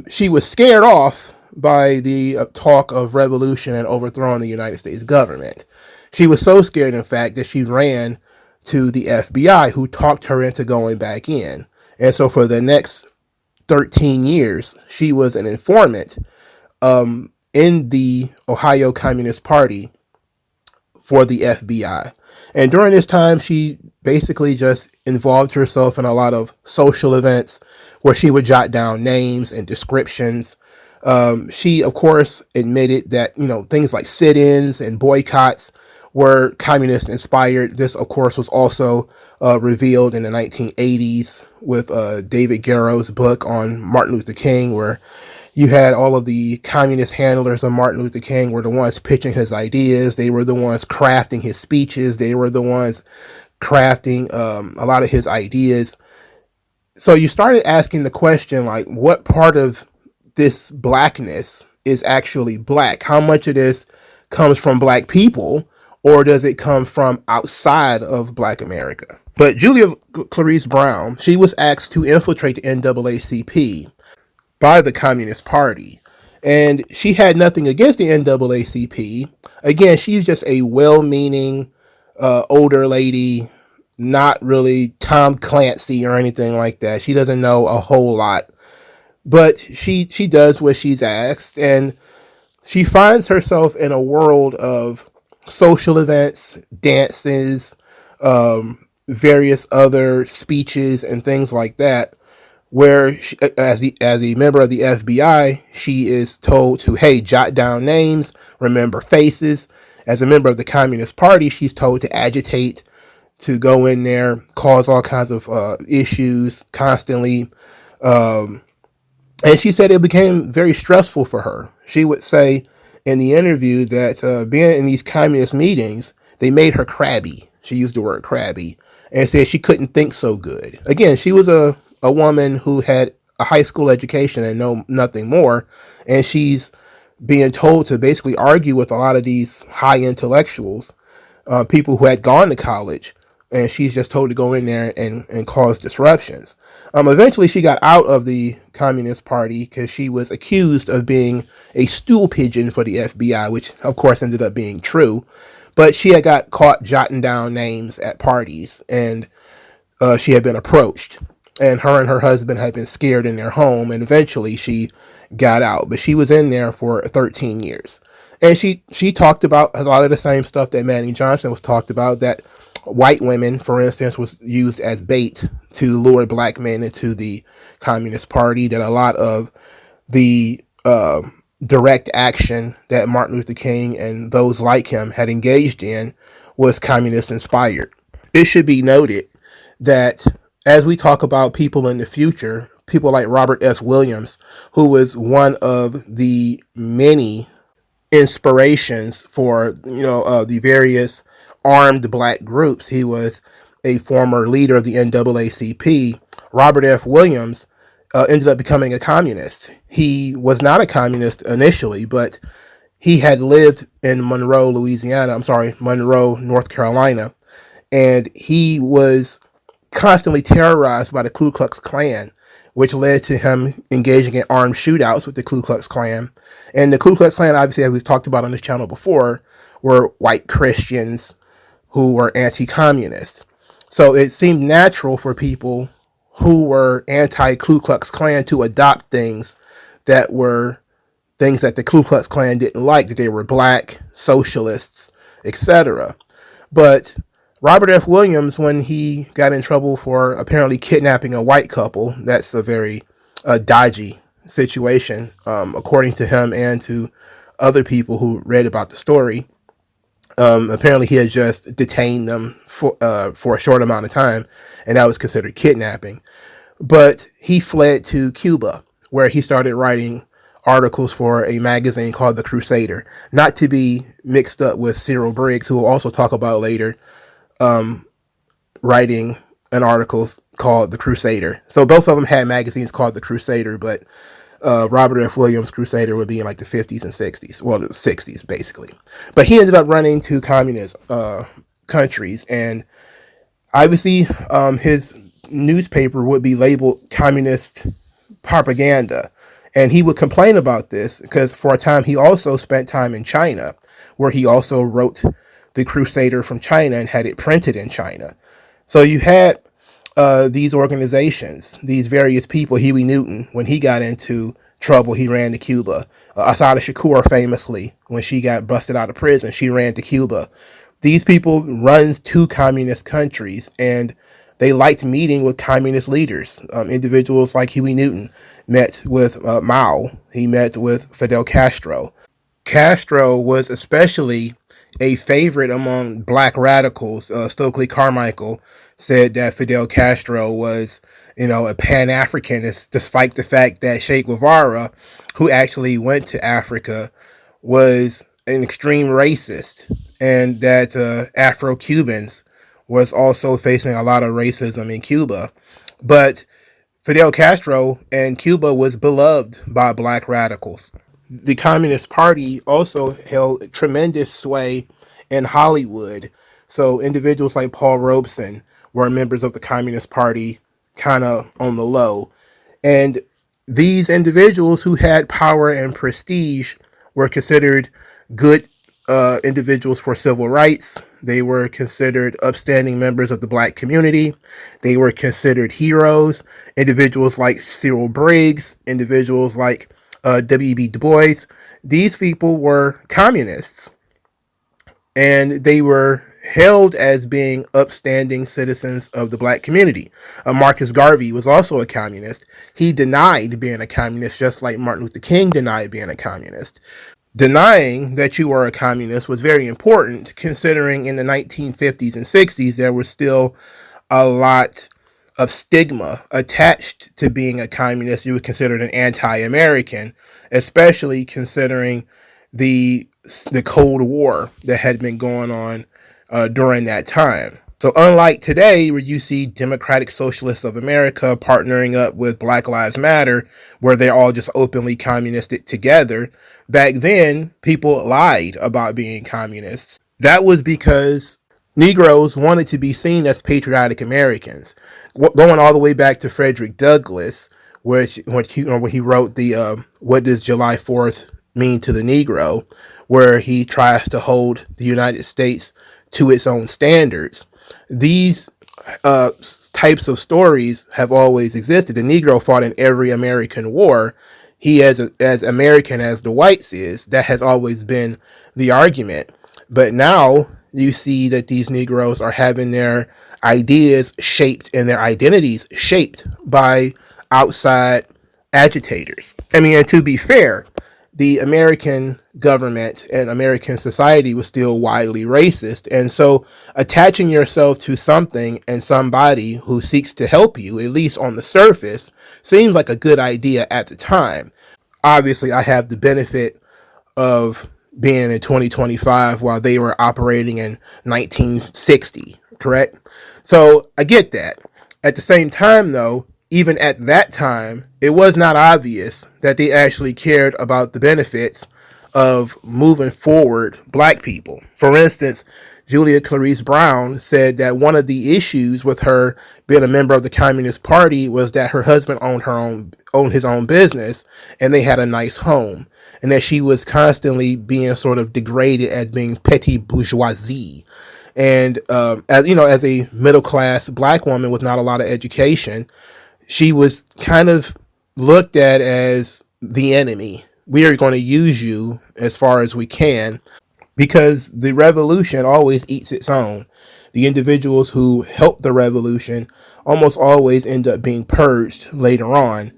She was scared off by the talk of revolution and overthrowing the United States government. She was so scared, in fact, that she ran to the FBI, who talked her into going back in. And so for the next 13 years, she was an informant in the Ohio Communist Party for the FBI. And during this time, she basically just involved herself in a lot of social events where she would jot down names and descriptions. She, of course, admitted that, things like sit-ins and boycotts were communist inspired. This, of course, was also revealed in the 1980s with David Garrow's book on Martin Luther King, where you had all of the communist handlers of Martin Luther King were the ones pitching his ideas. They were the ones crafting his speeches. They were the ones crafting a lot of his ideas. So you started asking the question, like, what part of this blackness is actually black? How much of this comes from black people, or does it come from outside of black America? But Julia Clarice Brown, she was asked to infiltrate the NAACP by the Communist Party. And she had nothing against the NAACP. Again, she's just a well-meaning older lady, not really Tom Clancy or anything like that. She doesn't know a whole lot, but she does what she's asked, and she finds herself in a world of social events, dances, various other speeches, and things like that. Where she, as a member of the FBI, she is told to, hey, jot down names, remember faces. As a member of the Communist Party, she's told to agitate, to go in there, cause all kinds of issues constantly. And she said it became very stressful for her. She would say in the interview that being in these communist meetings, they made her crabby. She used the word crabby and said she couldn't think so good. Again, she was a woman who had a high school education and know nothing more. And she's being told to basically argue with a lot of these high intellectuals, people who had gone to college, and she's just told to go in there and cause disruptions. Eventually, she got out of the Communist Party because she was accused of being a stool pigeon for the FBI, which of course ended up being true. But she had got caught jotting down names at parties, and she had been approached, and her husband had been scared in their home, and eventually she got out. But she was in there for 13 years. And she talked about a lot of the same stuff that Manny Johnson was talked about, that white women, for instance, was used as bait to lure black men into the Communist Party, that a lot of the direct action that Martin Luther King and those like him had engaged in was communist inspired. It should be noted that as we talk about people in the future, people like Robert S. Williams, who was one of the many inspirations for the various armed black groups. He was a former leader of the NAACP. Robert F. Williams ended up becoming a communist. He was not a communist initially, but he had lived in Monroe, North Carolina, and he was constantly terrorized by the Ku Klux Klan, which led to him engaging in armed shootouts with the Ku Klux Klan. And the Ku Klux Klan, obviously, as we've talked about on this channel before, were white Christians who were anti-communist. So it seemed natural for people who were anti-Ku Klux Klan to adopt things that were things that the Ku Klux Klan didn't like, that they were black, socialists, etc. But Robert F. Williams, when he got in trouble for apparently kidnapping a white couple, that's a very dodgy situation, according to him and to other people who read about the story. Apparently, he had just detained them for a short amount of time, and that was considered kidnapping. But he fled to Cuba, where he started writing articles for a magazine called The Crusader, not to be mixed up with Cyril Briggs, who we'll also talk about later, writing an article called The Crusader. So both of them had magazines called The Crusader, but Robert F. Williams' Crusader would be in like the 50s and 60s. Well, the 60s, basically. But he ended up running to communist countries, and obviously his newspaper would be labeled communist propaganda. And he would complain about this because for a time he also spent time in China, where he also wrote The Crusader from China and had it printed in China. So you had these organizations, these various people. Huey Newton, when he got into trouble, he ran to Cuba. Asada Shakur, famously, when she got busted out of prison, she ran to Cuba. These people run to communist countries, and they liked meeting with communist leaders. Individuals like Huey Newton met with Mao. He met with Fidel Castro. Castro was especially a favorite among black radicals. Stokely Carmichael said that Fidel Castro was, a Pan-Africanist, despite the fact that Che Guevara, who actually went to Africa, was an extreme racist, and that Afro-Cubans was also facing a lot of racism in Cuba. But Fidel Castro and Cuba was beloved by black radicals. The Communist Party also held tremendous sway in Hollywood. So individuals like Paul Robeson were members of the Communist Party, kind of on the low. And These individuals who had power and prestige were considered good individuals for civil rights. They were considered upstanding members of the black community. They were considered heroes. Individuals like Cyril Briggs, individuals like W.B. Du Bois. These people were communists, and they were hailed as being upstanding citizens of the black community. Marcus Garvey was also a communist. He denied being a communist, just like Martin Luther King denied being a communist. Denying that you were a communist was very important, considering in the 1950s and 60s there was still a lot of stigma attached to being a communist. You were considered an anti-American, especially considering the Cold War that had been going on during that time. So unlike today, where you see Democratic Socialists of America partnering up with Black Lives Matter, where they're all just openly communistic together, back then people lied about being communists. That was because Negroes wanted to be seen as patriotic Americans. Going all the way back to Frederick Douglass, where he wrote the "What Does July 4th Mean to the Negro," where he tries to hold the United States to its own standards. These uh, types of stories have always existed. The Negro fought in every American war. He as American as the whites is. That has always been the argument. But now you see that these Negroes are having their ideas shaped and their identities shaped by outside agitators. I mean, and to be fair, the American government and American society was still widely racist. And so attaching yourself to something and somebody who seeks to help you, at least on the surface, seems like a good idea at the time. Obviously, I have the benefit of being in 2025 while they were operating in 1960, correct? So I get that. At the same time, though, even at that time, it was not obvious that they actually cared about the benefits of moving forward black people. For instance, Julia Clarice Brown said that one of the issues with her being a member of the Communist Party was that her husband owned his own business and they had a nice home, and that she was constantly being sort of degraded as being petty bourgeoisie. And as a middle class black woman with not a lot of education, she was kind of looked at as the enemy. We are going to use you as far as we can, because the revolution always eats its own. The individuals who helped the revolution almost always end up being purged later on.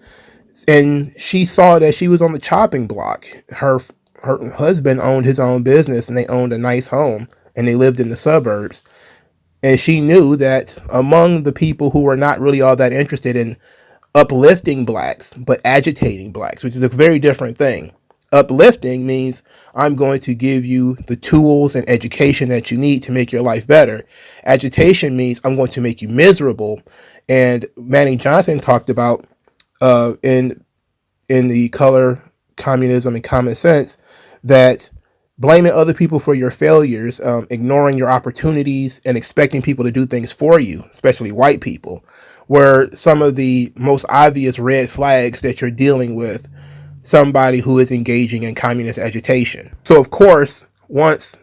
And she saw that she was on the chopping block. Her husband owned his own business and they owned a nice home and they lived in the suburbs. And she knew that among the people who were not really all that interested in uplifting blacks, but agitating blacks, which is a very different thing. Uplifting means I'm going to give you the tools and education that you need to make your life better. Agitation means I'm going to make you miserable. And Manning Johnson talked about in the Color, Communism, and Common Sense that blaming other people for your failures, ignoring your opportunities, and expecting people to do things for you, especially white people, were some of the most obvious red flags that you're dealing with somebody who is engaging in communist agitation. So of course, once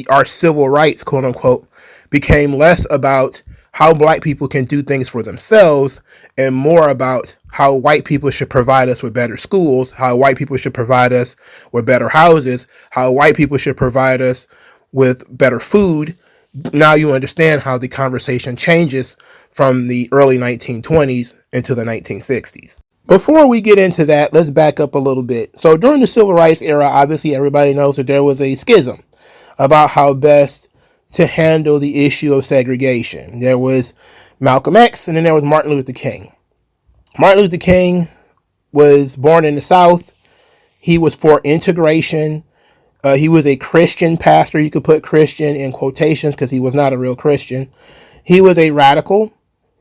our civil rights, quote unquote, became less about how black people can do things for themselves and more about how white people should provide us with better schools, how white people should provide us with better houses, how white people should provide us with better food, now you understand how the conversation changes from the early 1920s into the 1960s. Before we get into that, let's back up a little bit. So during the civil rights era, obviously everybody knows that there was a schism about how best to handle the issue of segregation. There was Malcolm X and then there was Martin Luther King. Martin Luther King was born in the South. He was for integration. He was a Christian pastor. You could put Christian in quotations because he was not a real Christian. He was a radical.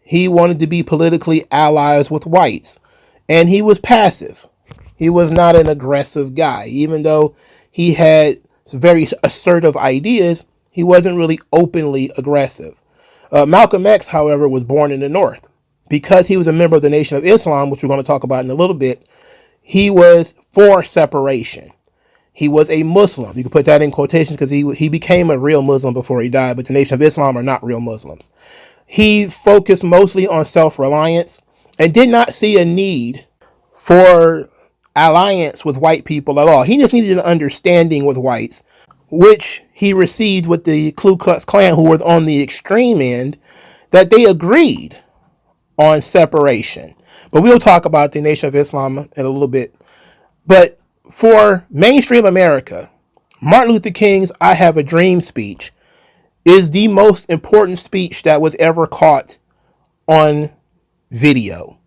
He wanted to be politically allies with whites. And he was passive. He was not an aggressive guy. Even though he had very assertive ideas, he wasn't really openly aggressive. Malcolm X, however, was born in the North. Because he was a member of the Nation of Islam, which we're going to talk about in a little bit, he was for separation. He was a Muslim. You can put that in quotations because he became a real Muslim before he died, but the Nation of Islam are not real Muslims. He focused mostly on self-reliance and did not see a need for alliance with white people at all. He just needed an understanding with whites, which he received with the Ku Klux Klan, who were on the extreme end, that they agreed on separation. But we'll talk about the Nation of Islam in a little bit. But for mainstream America, Martin Luther King's I Have a Dream speech is the most important speech that was ever caught on video.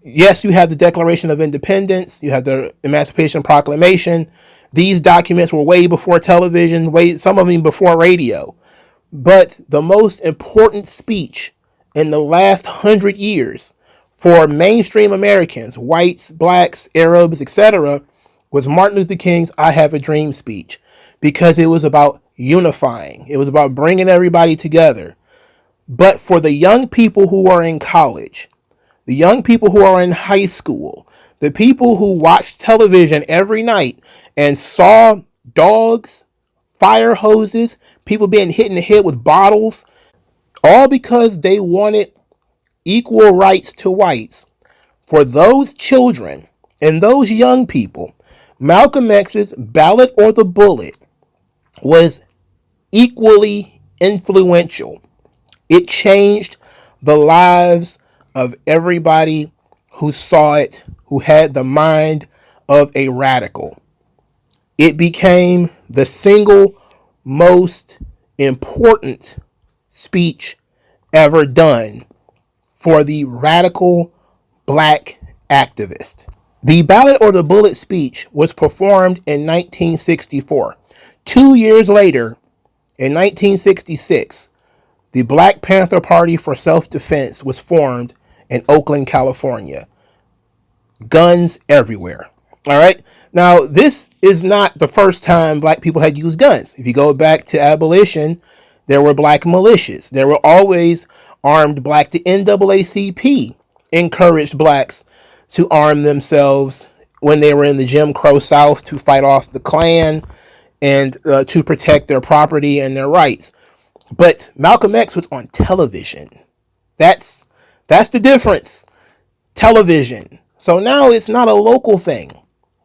Yes, you have the Declaration of Independence, you have the Emancipation Proclamation. These documents were way before television, some of them before radio. But the most important speech in the last 100 years for mainstream Americans, whites, blacks, Arabs, etc., was Martin Luther King's I Have a Dream speech, because it was about unifying. It was about bringing everybody together. But for the young people who are in college, the young people who are in high school, the people who watched television every night and saw dogs, fire hoses, people being hit in the head with bottles, all because they wanted equal rights to whites. For those children and those young people, Malcolm X's Ballot or the Bullet was equally influential. It changed the lives of everybody who saw it, who had the mind of a radical. It became the single most important speech ever done for the radical black activist. The Ballot or the Bullet speech was performed in 1964. 2 years later, in 1966, the Black Panther Party for Self-Defense was formed in Oakland, California. Guns everywhere. All right. Now, this is not the first time black people had used guns. If you go back to abolition, there were black militias. There were always armed black. The NAACP encouraged blacks to arm themselves when they were in the Jim Crow South to fight off the Klan and to protect their property and their rights. But Malcolm X was on television. That's the difference. Television. So now it's not a local thing.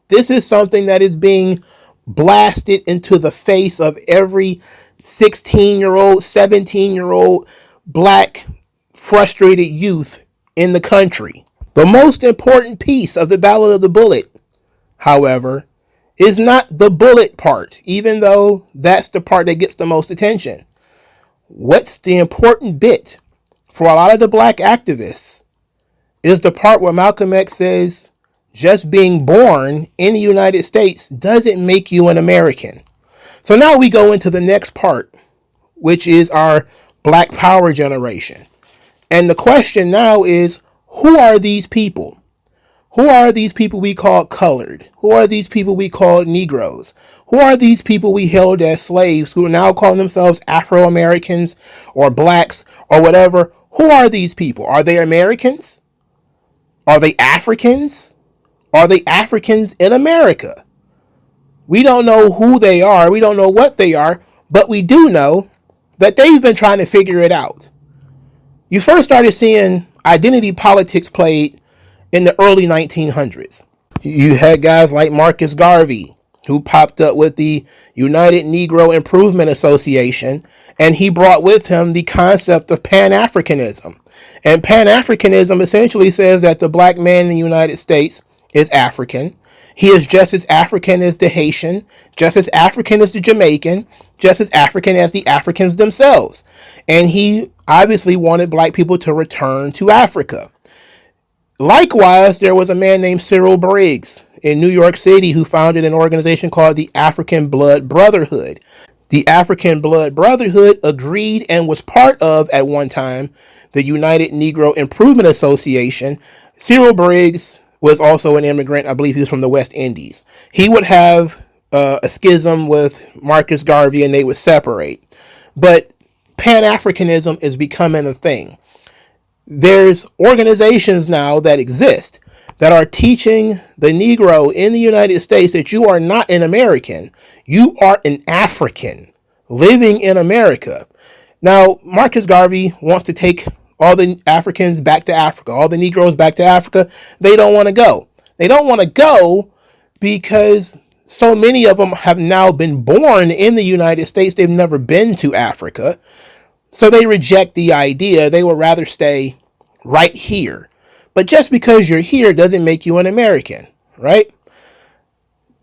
This is something that is being blasted into the face of every 16-year-old, 17-year-old black frustrated youth in the country. The most important piece of the Ballot of the Bullet, however, is not the bullet part, even though that's the part that gets the most attention. What's the important bit for a lot of the black activists is the part where Malcolm X says, just being born in the United States doesn't make you an American. So now we go into the next part, which is our Black Power generation. And the question now is, who are these people? Who are these people we call colored? Who are these people we call Negroes? Who are these people we held as slaves who are now calling themselves Afro-Americans or blacks or whatever? Who are these people? Are they Americans? Are they Africans? Are they Africans in America? We don't know who they are. We don't know what they are, but we do know that they've been trying to figure it out. You first started seeing identity politics played in the early 1900s. You had guys like Marcus Garvey, who popped up with the United Negro Improvement Association, and he brought with him the concept of Pan-Africanism. And Pan-Africanism essentially says that the black man in the United States is African. He is just as African as the Haitian, just as African as the Jamaican, just as African as the Africans themselves. And he obviously wanted black people to return to Africa. Likewise, there was a man named Cyril Briggs in New York City who founded an organization called the African Blood Brotherhood. The African Blood Brotherhood agreed and was part of, at one time, the United Negro Improvement Association. Cyril Briggs was also an immigrant. I believe he was from the West Indies. He would have a schism with Marcus Garvey and they would separate. But Pan-Africanism is becoming a thing. There's organizations now that exist that are teaching the Negro in the United States that you are not an American, you are an African living in America. Now, Marcus Garvey wants to take all the Africans back to Africa, all the Negroes back to Africa. They don't want to go. They don't want to go because so many of them have now been born in the United States. They've never been to Africa. So they reject the idea. They would rather stay right here. But just because you're here doesn't make you an American, right?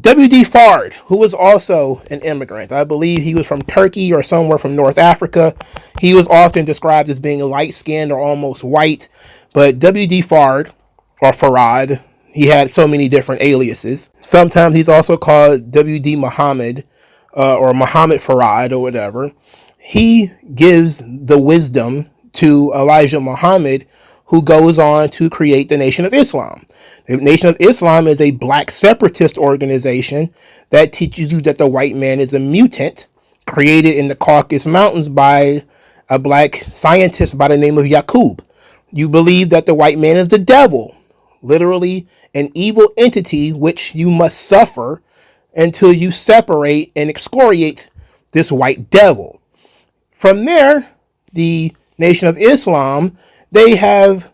W.D. Fard, who was also an immigrant, I believe he was from Turkey or somewhere from North Africa. He was often described as being light-skinned or almost white. But W.D. Fard, or Farad, he had so many different aliases. Sometimes he's also called W.D. Muhammad or Muhammad Farad or whatever. He gives the wisdom to Elijah Muhammad, who goes on to create the Nation of Islam. The Nation of Islam is a black separatist organization that teaches you that the white man is a mutant created in the Caucasus Mountains by a black scientist by the name of Yaqub. You believe that the white man is the devil, literally an evil entity which you must suffer until you separate and excoriate this white devil. From there, the Nation of Islam, they have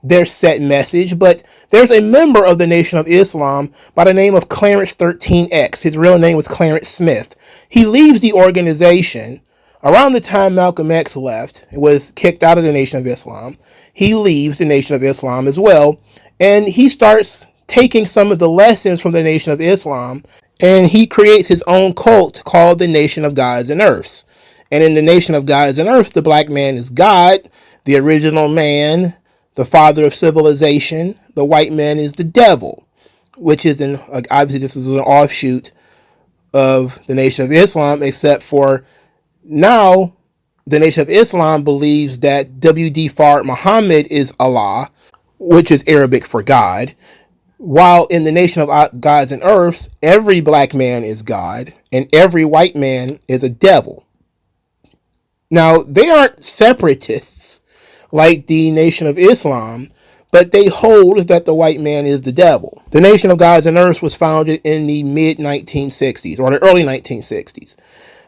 their set message, but there's a member of the Nation of Islam by the name of Clarence 13X. His real name was Clarence Smith. He leaves the organization around the time Malcolm X left, was kicked out of the Nation of Islam. He leaves the Nation of Islam as well, and he starts taking some of the lessons from the Nation of Islam, and he creates his own cult called the Nation of Gods and Earths. And in the Nation of Gods and Earths, the black man is God, the original man, the father of civilization. The white man is the devil, which is obviously this is an offshoot of the Nation of Islam, except for now the Nation of Islam believes that W.D. Fard Muhammad is Allah, which is Arabic for God, while in the Nation of Gods and Earths, every black man is God and every white man is a devil. Now, they aren't separatists like the Nation of Islam, but they hold that the white man is the devil. The Nation of Gods and Earths was founded in the mid-1960s, or the early 1960s.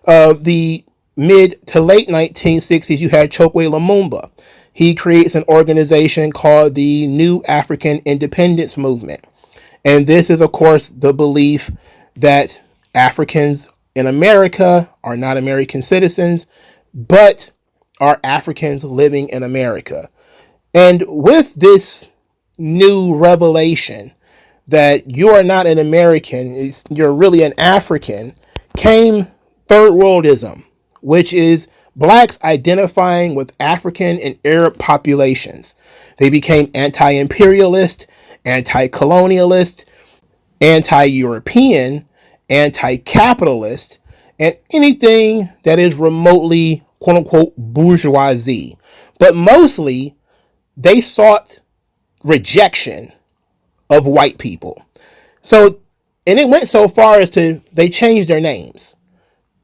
The mid to late 1960s, you had Chokwe Lumumba. He creates an organization called the New African Independence Movement. And this is, of course, the belief that Africans in America are not American citizens, but are Africans living in America. And with this new revelation that you are not an American, you're really an African, came Third Worldism, which is blacks identifying with African and Arab populations. They became anti-imperialist, anti-colonialist, anti-European, anti-capitalist, and anything that is remotely, quote-unquote, bourgeoisie. But mostly, they sought rejection of white people. So, and it went so far as to, they changed their names.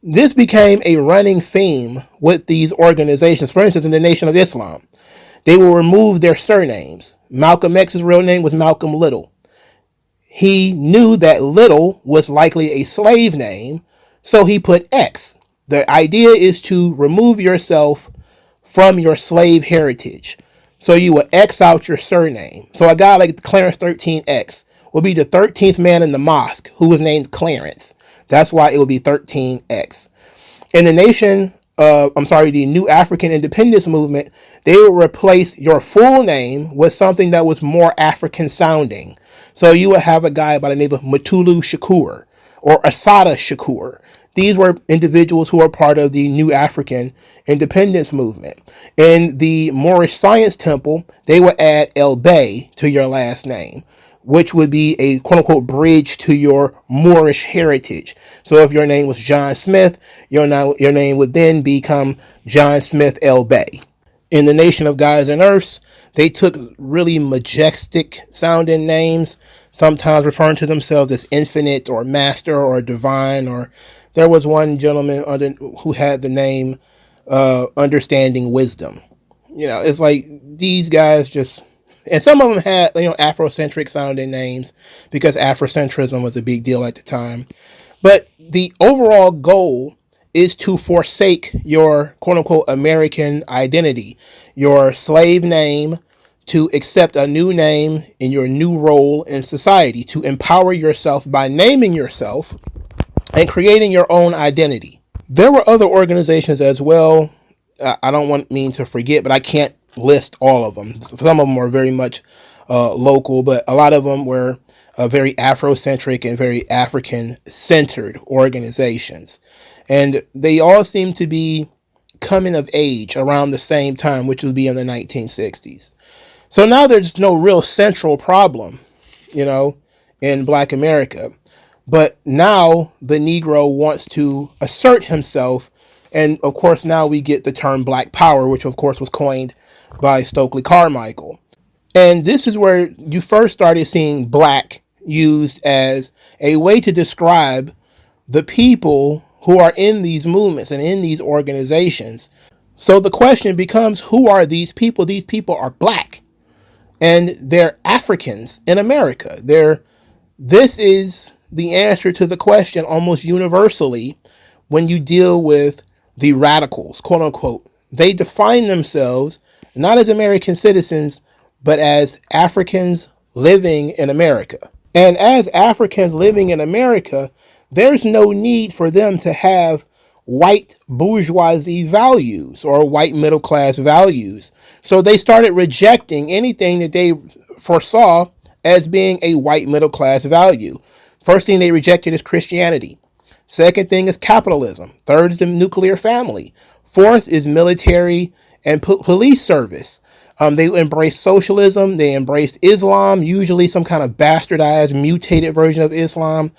This became a running theme with these organizations. For instance, in the Nation of Islam, they will remove their surnames. Malcolm X's real name was Malcolm Little. He knew that Little was likely a slave name, so he put X. The idea is to remove yourself from your slave heritage. So you will X out your surname. So a guy like Clarence 13X will be the 13th man in the mosque who was named Clarence. That's why it will be 13X. In the New African Independence Movement, they will replace your full name with something that was more African sounding. So you will have a guy by the name of Mutulu Shakur or Asada Shakur. These were individuals who are part of the New African Independence Movement. In the Moorish Science Temple, they would add El Bey to your last name, which would be a quote-unquote bridge to your Moorish heritage. So if your name was John Smith, your name would then become John Smith El Bey. In the Nation of Gods and Earths, they took really majestic sounding names, sometimes referring to themselves as infinite or master or divine. Or there was one gentleman who had the name Understanding Wisdom. You know, it's like these guys just And some of them had, Afrocentric sounding names because Afrocentrism was a big deal at the time. But the overall goal is to forsake your quote unquote American identity, your slave name, to accept a new name in your new role in society, to empower yourself by naming yourself and creating your own identity. There were other organizations as well. I don't mean to forget, but I can't list all of them. Some of them were very much local, but a lot of them were very Afrocentric and very African-centered organizations. And they all seem to be coming of age around the same time, which would be in the 1960s. So now there's no real central problem, in Black America. But now the Negro wants to assert himself. And of course, now we get the term Black Power, which of course was coined by Stokely Carmichael. And this is where you first started seeing black used as a way to describe the people who are in these movements and in these organizations. So the question becomes, who are these people? These people are black and they're Africans in America. This is the answer to the question almost universally when you deal with the radicals, quote unquote. They define themselves not as American citizens, but as Africans living in America. And as Africans living in America, there's no need for them to have white bourgeoisie values or white middle class values. So they started rejecting anything that they foresaw as being a white middle class value. First thing they rejected is Christianity. Second thing is capitalism. Third is the nuclear family. Fourth is military and police service. They embraced socialism. They embraced Islam, usually some kind of bastardized, mutated version of Islam.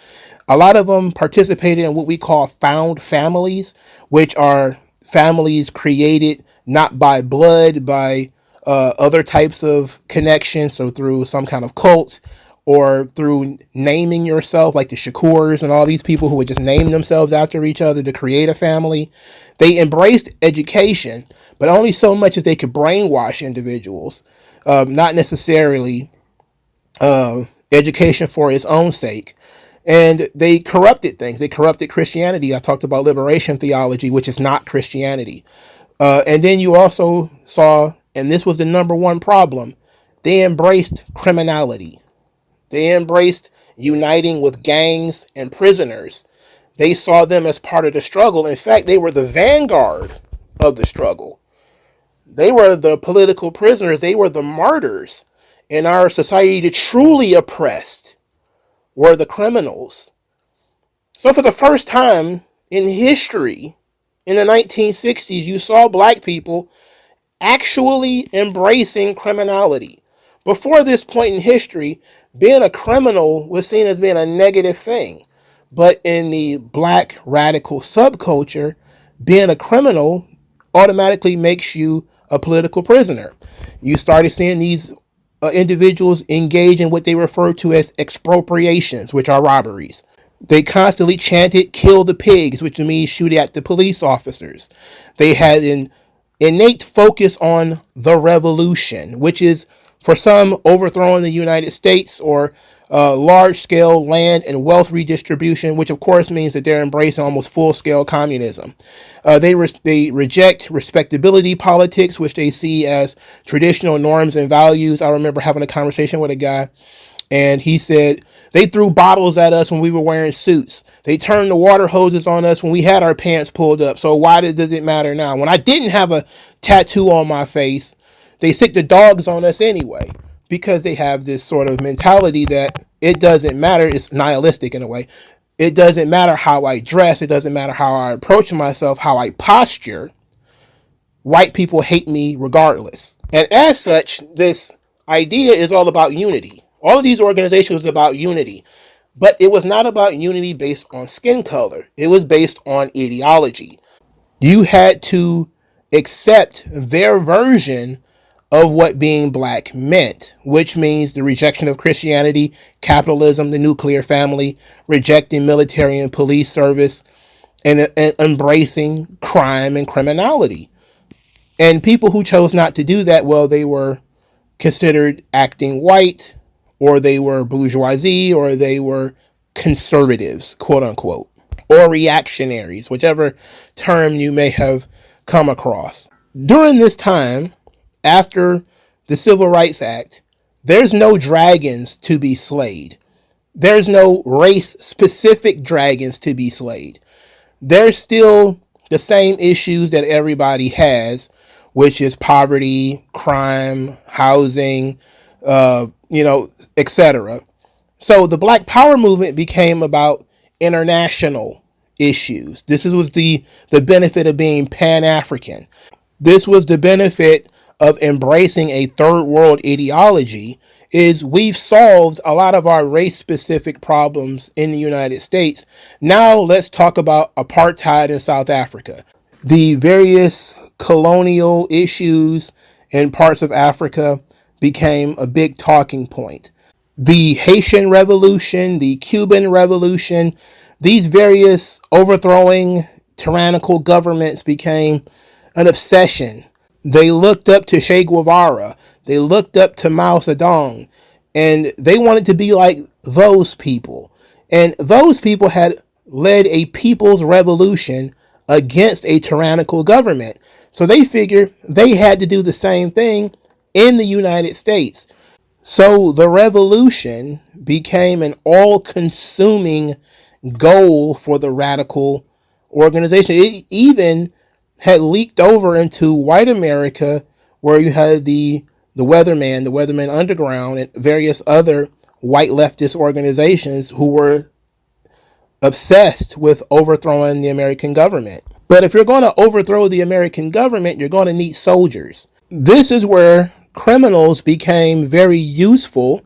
A lot of them participated in what we call found families, which are families created not by blood, by other types of connections, so through some kind of cult or through naming yourself, like the Shakurs and all these people who would just name themselves after each other to create a family. They embraced education, but only so much as they could brainwash individuals, not necessarily education for its own sake. And they corrupted things. They corrupted Christianity. I talked about liberation theology, which is not Christianity. And then you also saw, and this was the number one problem, they embraced criminality. They embraced uniting with gangs and prisoners. They saw them as part of the struggle. In fact, they were the vanguard of the struggle. They were the political prisoners. They were the martyrs. In our society, the truly oppressed were the criminals. So for the first time in history, in the 1960s, you saw black people actually embracing criminality. Before this point in history, being a criminal was seen as being a negative thing. But in the black radical subculture, being a criminal automatically makes you a political prisoner. You started seeing these individuals engage in what they refer to as expropriations, which are robberies. They constantly chanted, "Kill the pigs," which means shoot at the police officers. They had an innate focus on the revolution, which is for some overthrowing the United States or large-scale land and wealth redistribution, which of course means that they're embracing almost full-scale communism. They reject respectability politics, which they see as traditional norms and values. I remember having a conversation with a guy, and he said, they threw bottles at us when we were wearing suits. They turned the water hoses on us when we had our pants pulled up. So why does it matter now? When I didn't have a tattoo on my face, they sick the dogs on us anyway, because they have this sort of mentality that it doesn't matter. It's nihilistic in a way. It doesn't matter how I dress. It doesn't matter how I approach myself, how I posture. White people hate me regardless. And as such, this idea is all about unity. All of these organizations was about unity, but it was not about unity based on skin color. It was based on ideology. You had to accept their version of what being black meant, which means the rejection of Christianity, capitalism, the nuclear family, rejecting military and police service, and embracing crime and criminality. And people who chose not to do that, well, they were considered acting white, or they were bourgeoisie, or they were conservatives, quote unquote, or reactionaries, whichever term you may have come across. During this time, after the Civil Rights Act, there's no dragons to be slayed. There's no race-specific dragons to be slayed. There's still the same issues that everybody has, which is poverty, crime, housing, etc. So the Black Power movement became about international issues. This was the benefit of being Pan-African. This was the benefit of embracing a third world ideology, is we've solved a lot of our race-specific problems in the United States. Now let's talk about apartheid in South Africa. The various colonial issues in parts of Africa became a big talking point. The Haitian Revolution, the Cuban Revolution, these various overthrowing tyrannical governments became an obsession. They looked up to Che Guevara. They looked up to Mao Zedong. And they wanted to be like those people. And those people had led a people's revolution against a tyrannical government. So they figured they had to do the same thing in the United States. So the revolution became an all-consuming goal for the radical organization. It even had leaked over into white America, where you had the Weatherman Underground, and various other white leftist organizations who were obsessed with overthrowing the American government. But if you're going to overthrow the American government, you're going to need soldiers. This is where criminals became very useful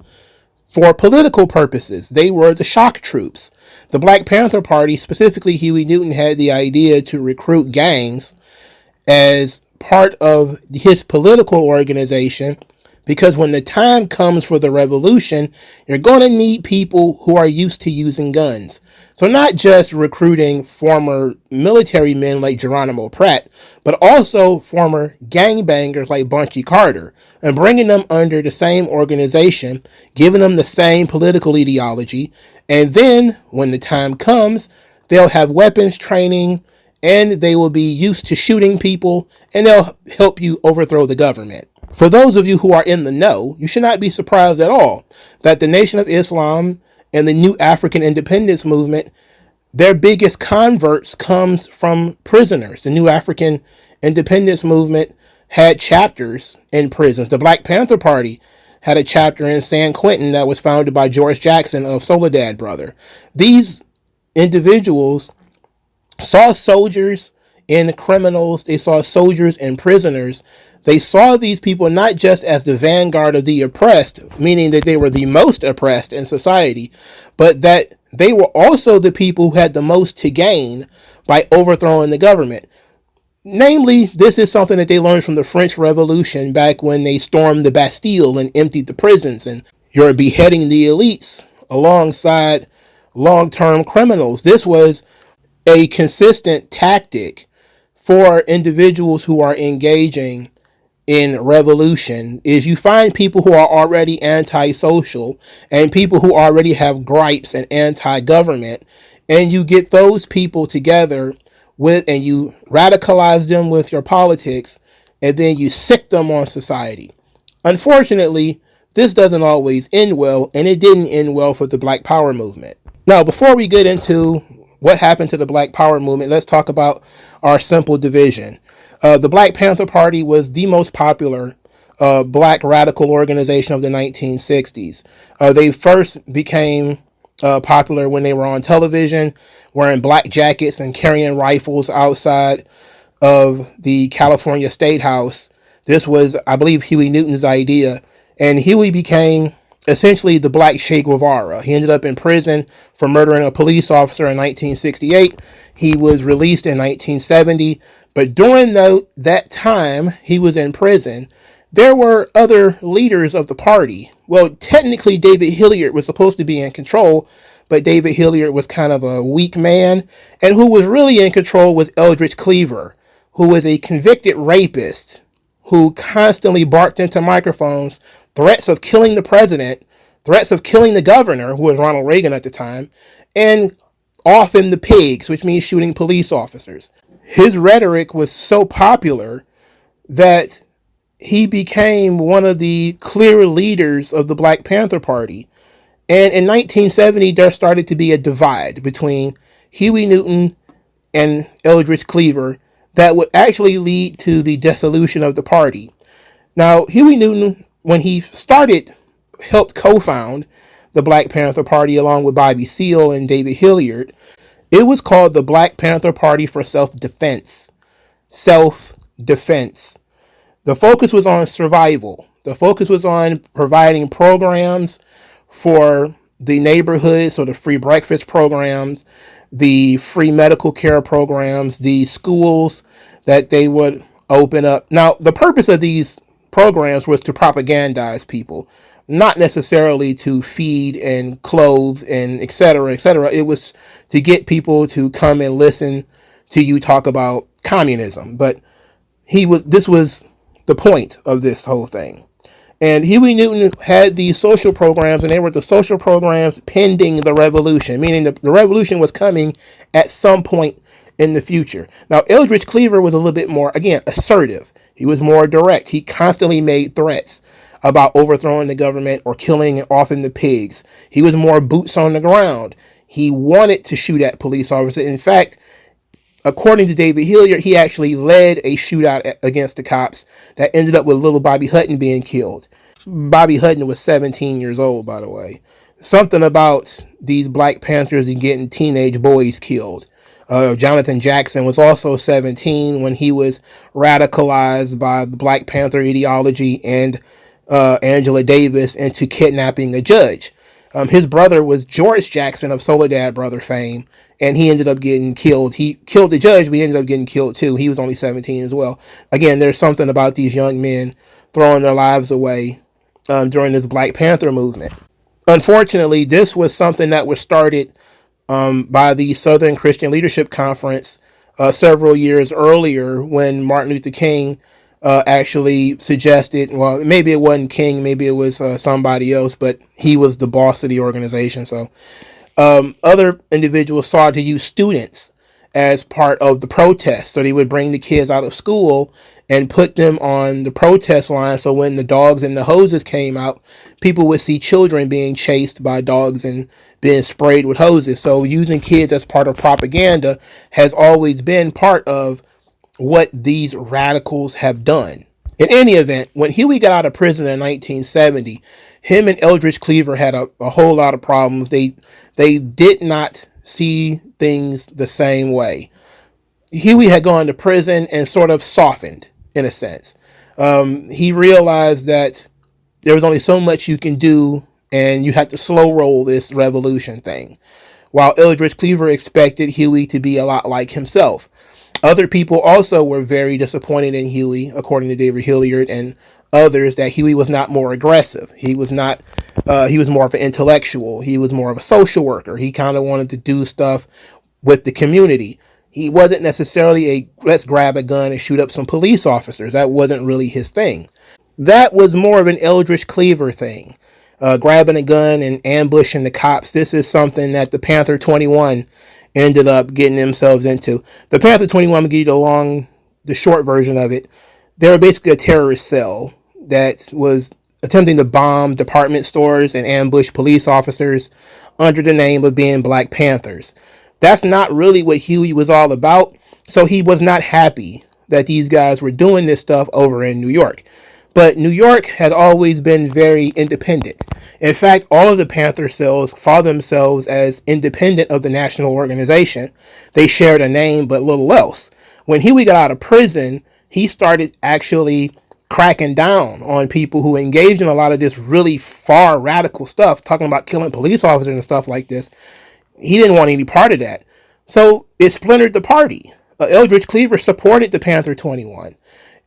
for political purposes. They were the shock troops. The Black Panther Party, specifically Huey Newton, had the idea to recruit gangs as part of his political organization, because when the time comes for the revolution, you're going to need people who are used to using guns. So not just recruiting former military men like Geronimo Pratt, but also former gangbangers like Bunchy Carter, and bringing them under the same organization, giving them the same political ideology, and then when the time comes, they'll have weapons training, and they will be used to shooting people, and they'll help you overthrow the government. For those of you who are in the know, you should not be surprised at all that the Nation of Islam and the New African Independence Movement, their biggest converts comes from prisoners. The New African Independence Movement had chapters in prisons. The Black Panther Party had a chapter in San Quentin that was founded by George Jackson of Soledad Brother. These individuals saw soldiers in criminals. They saw soldiers in prisoners. They saw these people not just as the vanguard of the oppressed, meaning that they were the most oppressed in society, but that they were also the people who had the most to gain by overthrowing the government. Namely, this is something that they learned from the French Revolution, back when they stormed the Bastille and emptied the prisons, and you're beheading the elites alongside long-term criminals. This was a consistent tactic for individuals who are engaging in revolution, is you find people who are already antisocial and people who already have gripes and anti-government, and you get those people together and you radicalize them with your politics, and then you sick them on society. Unfortunately, this doesn't always end well, and it didn't end well for the Black Power movement. Now, before we get into what happened to the Black Power movement, let's talk about our simple division. The Black Panther Party was the most popular black radical organization of the 1960s. They first became popular when they were on television, wearing black jackets and carrying rifles outside of the California State House. This was, I believe, Huey Newton's idea, and Huey became essentially the Black Che Guevara. He ended up in prison for murdering a police officer in 1968. He was released in 1970, but during that time he was in prison, there were other leaders of the party. Well, technically David Hilliard was supposed to be in control, but David Hilliard was kind of a weak man, and who was really in control was Eldridge Cleaver, who was a convicted rapist who constantly barked into microphones threats of killing the president, threats of killing the governor, who was Ronald Reagan at the time, and offing the pigs, which means shooting police officers. His rhetoric was so popular that he became one of the clear leaders of the Black Panther Party. And in 1970, there started to be a divide between Huey Newton and Eldridge Cleaver that would actually lead to the dissolution of the party. Now, Huey Newton, when he started, helped co-found the Black Panther Party along with Bobby Seale and David Hilliard. It was called the Black Panther Party for Self-Defense. Self-defense. The focus was on survival. The focus was on providing programs for the neighborhoods, so the free breakfast programs, the free medical care programs, the schools that they would open up. Now, the purpose of these programs was to propagandize people, not necessarily to feed and clothe and et cetera, et cetera. It was to get people to come and listen to you talk about communism. But this was the point of this whole thing. And Huey Newton had these social programs, and they were the social programs pending the revolution, meaning the revolution was coming at some point in the future. Now, Eldridge Cleaver was a little bit more, again, assertive. He was more direct. He constantly made threats about overthrowing the government or killing and offing the pigs. He was more boots on the ground. He wanted to shoot at police officers. In fact, according to David Hilliard, he actually led a shootout against the cops that ended up with little Bobby Hutton being killed. Bobby Hutton was 17 years old, by the way. Something about these Black Panthers and getting teenage boys killed. Jonathan Jackson was also 17 when he was radicalized by the Black Panther ideology and Angela Davis into kidnapping a judge. His brother was George Jackson of Soledad Brother fame, and he ended up getting killed. He killed the judge, but he ended up getting killed too. He was only 17 as well. Again, there's something about these young men throwing their lives away during this Black Panther movement. Unfortunately, this was something that was started by the Southern Christian Leadership Conference several years earlier, when Martin Luther King actually suggested, well, maybe it wasn't King, maybe it was somebody else, but he was the boss of the organization. So other individuals sought to use students as part of the protest. So they would bring the kids out of school and put them on the protest line. So when the dogs and the hoses came out, people would see children being chased by dogs and being sprayed with hoses. So using kids as part of propaganda has always been part of what these radicals have done. In any event, when Huey got out of prison in 1970, him and Eldridge Cleaver had a whole lot of problems. They did not see things the same way. Huey had gone to prison and sort of softened, in a sense. He realized that there was only so much you can do, and you had to slow roll this revolution thing. While Eldridge Cleaver expected Huey to be a lot like himself. Other people also were very disappointed in Huey, according to David Hilliard and others, that Huey was not more aggressive. He was not. He was more of an intellectual. He was more of a social worker. He kind of wanted to do stuff with the community. He wasn't necessarily a let's grab a gun and shoot up some police officers. That wasn't really his thing. That was more of an Eldridge Cleaver thing. Grabbing a gun and ambushing the cops. This is something that the Panther 21 ended up getting themselves into. The Panther 21, I'm going to give you the short version of it. They were basically a terrorist cell that was attempting to bomb department stores and ambush police officers under the name of being Black Panthers. That's not really what Huey was all about. So he was not happy that these guys were doing this stuff over in New York. But New York had always been very independent. In fact, all of the Panther cells saw themselves as independent of the national organization. They shared a name, but little else. When Huey got out of prison, he started actually cracking down on people who engaged in a lot of this really far radical stuff, talking about killing police officers and stuff like this. He didn't want any part of that. So it splintered the party. Eldridge Cleaver supported the Panther 21.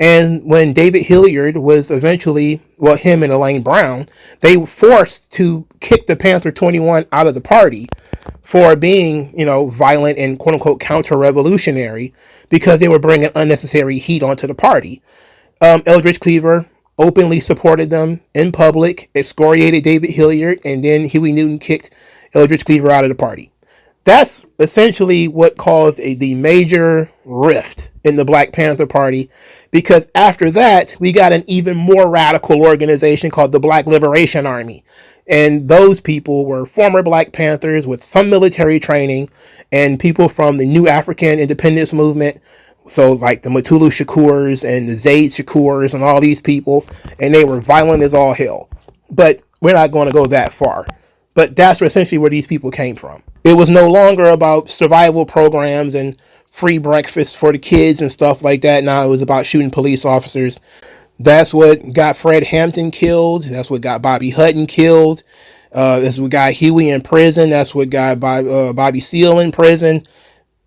And when David Hilliard was eventually, him and Elaine Brown, they were forced to kick the Panther 21 out of the party for being, violent and quote unquote counter-revolutionary, because they were bringing unnecessary heat onto the party. Eldridge Cleaver openly supported them in public, excoriated David Hilliard, and then Huey Newton kicked Eldridge Cleaver out of the party. That's essentially what caused the major rift in the Black Panther Party, because after that, we got an even more radical organization called the Black Liberation Army. And those people were former Black Panthers with some military training and people from the New African Independence Movement. So like the Mutulu Shakurs and the Zaid Shakurs and all these people. And they were violent as all hell. But we're not going to go that far. But that's essentially where these people came from. It was no longer about survival programs and free breakfast for the kids and stuff like that. Now it was about shooting police officers. That's what got Fred Hampton killed. That's what got Bobby Hutton killed. That's what got Huey in prison. That's what got Bobby Seale in prison.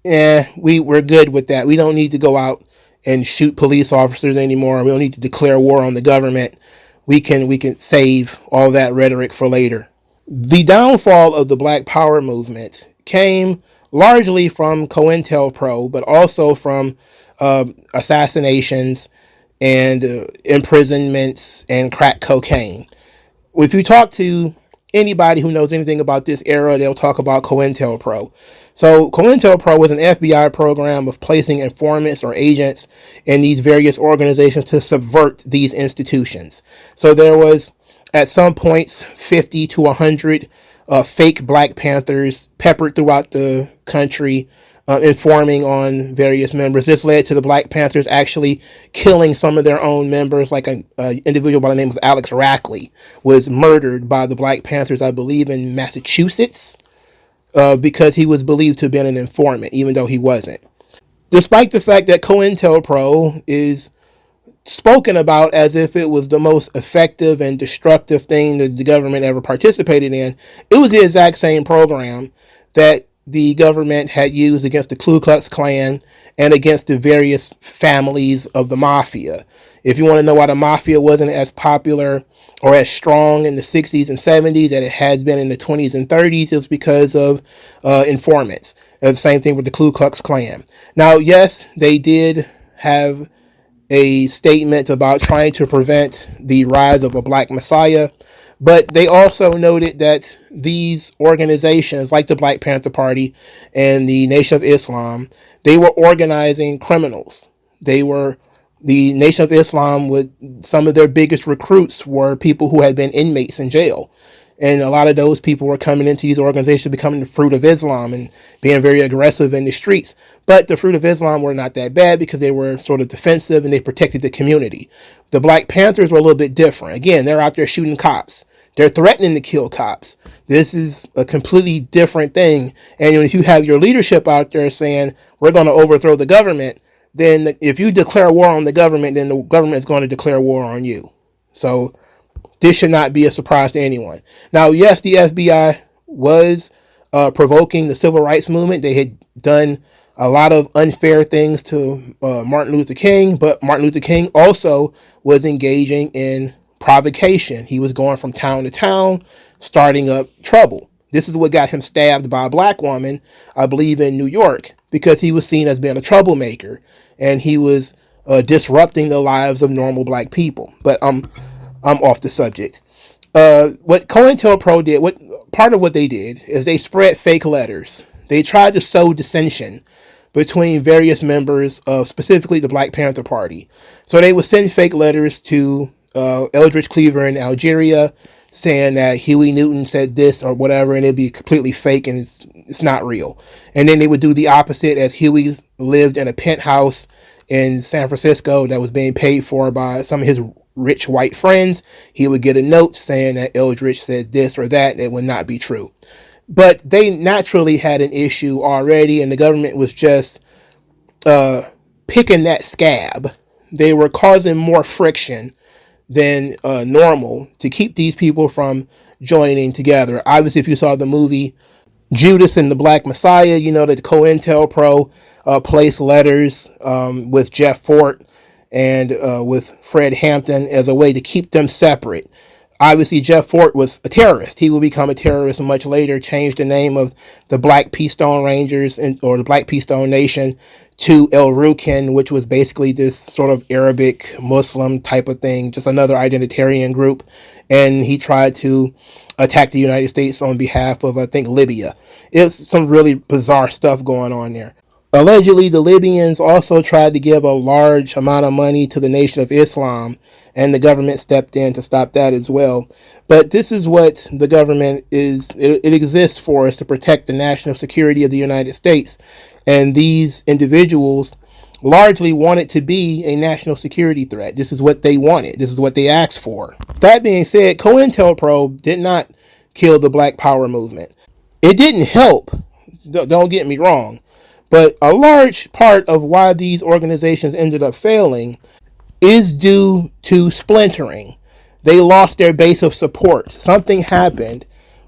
We're good with that. We don't need to go out and shoot police officers anymore. We don't need to declare war on the government. We can save all that rhetoric for later. The downfall of the Black Power movement came largely from COINTELPRO, but also from assassinations and imprisonments and crack cocaine. If you talk to anybody who knows anything about this era, they'll talk about COINTELPRO. So COINTELPRO was an FBI program of placing informants or agents in these various organizations to subvert these institutions. So there was at some points 50 to 100 fake Black Panthers peppered throughout the country, informing on various members. This led to the Black Panthers actually killing some of their own members, like an individual by the name of Alex Rackley was murdered by the Black Panthers, I believe, in Massachusetts, because he was believed to have been an informant, even though he wasn't. Despite the fact that COINTELPRO is spoken about as if it was the most effective and destructive thing that the government ever participated in, it was the exact same program that the government had used against the Ku Klux Klan and against the various families of the mafia. If you want to know why the mafia wasn't as popular or as strong in the 60s and 70s that it has been in the 20s and 30s, it was because of informants. The same thing with the Ku Klux Klan. Now, yes, they did have a statement about trying to prevent the rise of a Black Messiah, but they also noted that these organizations like the Black Panther Party and the Nation of Islam, they were organizing criminals. The Nation of Islam, with some of their biggest recruits were people who had been inmates in jail. And a lot of those people were coming into these organizations, becoming the Fruit of Islam and being very aggressive in the streets. But the Fruit of Islam were not that bad because they were sort of defensive and they protected the community. The Black Panthers were a little bit different. Again, they're out there shooting cops. They're threatening to kill cops. This is a completely different thing. And if you have your leadership out there saying, we're going to overthrow the government, then if you declare war on the government, then the government is going to declare war on you. So this should not be a surprise to anyone. Now, yes, the FBI was provoking the civil rights movement. They had done a lot of unfair things to Martin Luther King, but Martin Luther King also was engaging in provocation. He was going from town to town, starting up trouble. This is what got him stabbed by a Black woman, I believe in New York, because he was seen as being a troublemaker and he was disrupting the lives of normal Black people. But I'm off the subject. What COINTELPRO did, part of what they did is they spread fake letters. They tried to sow dissension between various members of specifically the Black Panther Party. So they would send fake letters to Eldridge Cleaver in Algeria saying that Huey Newton said this or whatever, and it'd be completely fake and it's not real. And then they would do the opposite, as Huey lived in a penthouse in San Francisco that was being paid for by some of his rich white friends. He would get a note saying that Eldridge said this or that, and it would not be true. But they naturally had an issue already, and the government was just picking that scab. They were causing more friction than normal to keep these people from joining together. Obviously, if you saw the movie Judas and the Black Messiah, you know that COINTELPRO placed letters with Jeff Fort and with Fred Hampton as a way to keep them separate. Obviously, Jeff Fort was a terrorist. He would become a terrorist much later, changed the name of the Black Pea Stone Rangers or the Black Pea Stone Nation to El Rukin, which was basically this sort of Arabic Muslim type of thing, just another identitarian group. And he tried to attack the United States on behalf of, I think, Libya. It's some really bizarre stuff going on there. Allegedly, the Libyans also tried to give a large amount of money to the Nation of Islam, and the government stepped in to stop that as well. But this is what the government is, it exists for, is to protect the national security of the United States. And these individuals largely wanted to be a national security threat. This is what they wanted. This is what they asked for. That being said, COINTELPRO did not kill the Black Power movement. It didn't help, don't get me wrong. But a large part of why these organizations ended up failing is due to splintering. They lost their base of support. Something happened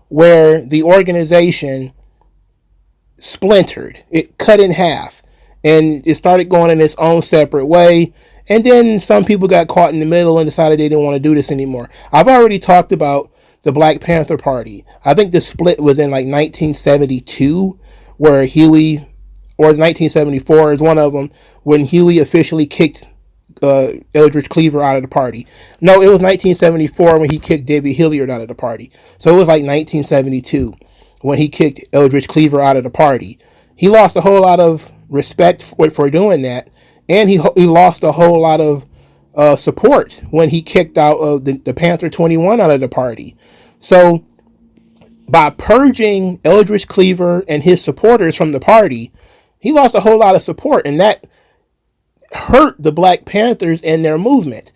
where the organization splintered. It cut in half. And it started going in its own separate way. And then some people got caught in the middle and decided they didn't want to do this anymore. I've already talked about the Black Panther Party. I think the split was in like 1972, where Huey, or 1974 is one of them, when Huey officially kicked Eldridge Cleaver out of the party. No, it was 1974 when he kicked Debbie Hilliard out of the party. So it was like 1972 when he kicked Eldridge Cleaver out of the party. He lost a whole lot of respect for doing that, and he lost a whole lot of support when he kicked out of the Panther 21 out of the party. So by purging Eldridge Cleaver and his supporters from the party, he lost a whole lot of support, and that hurt the Black Panthers and their movement.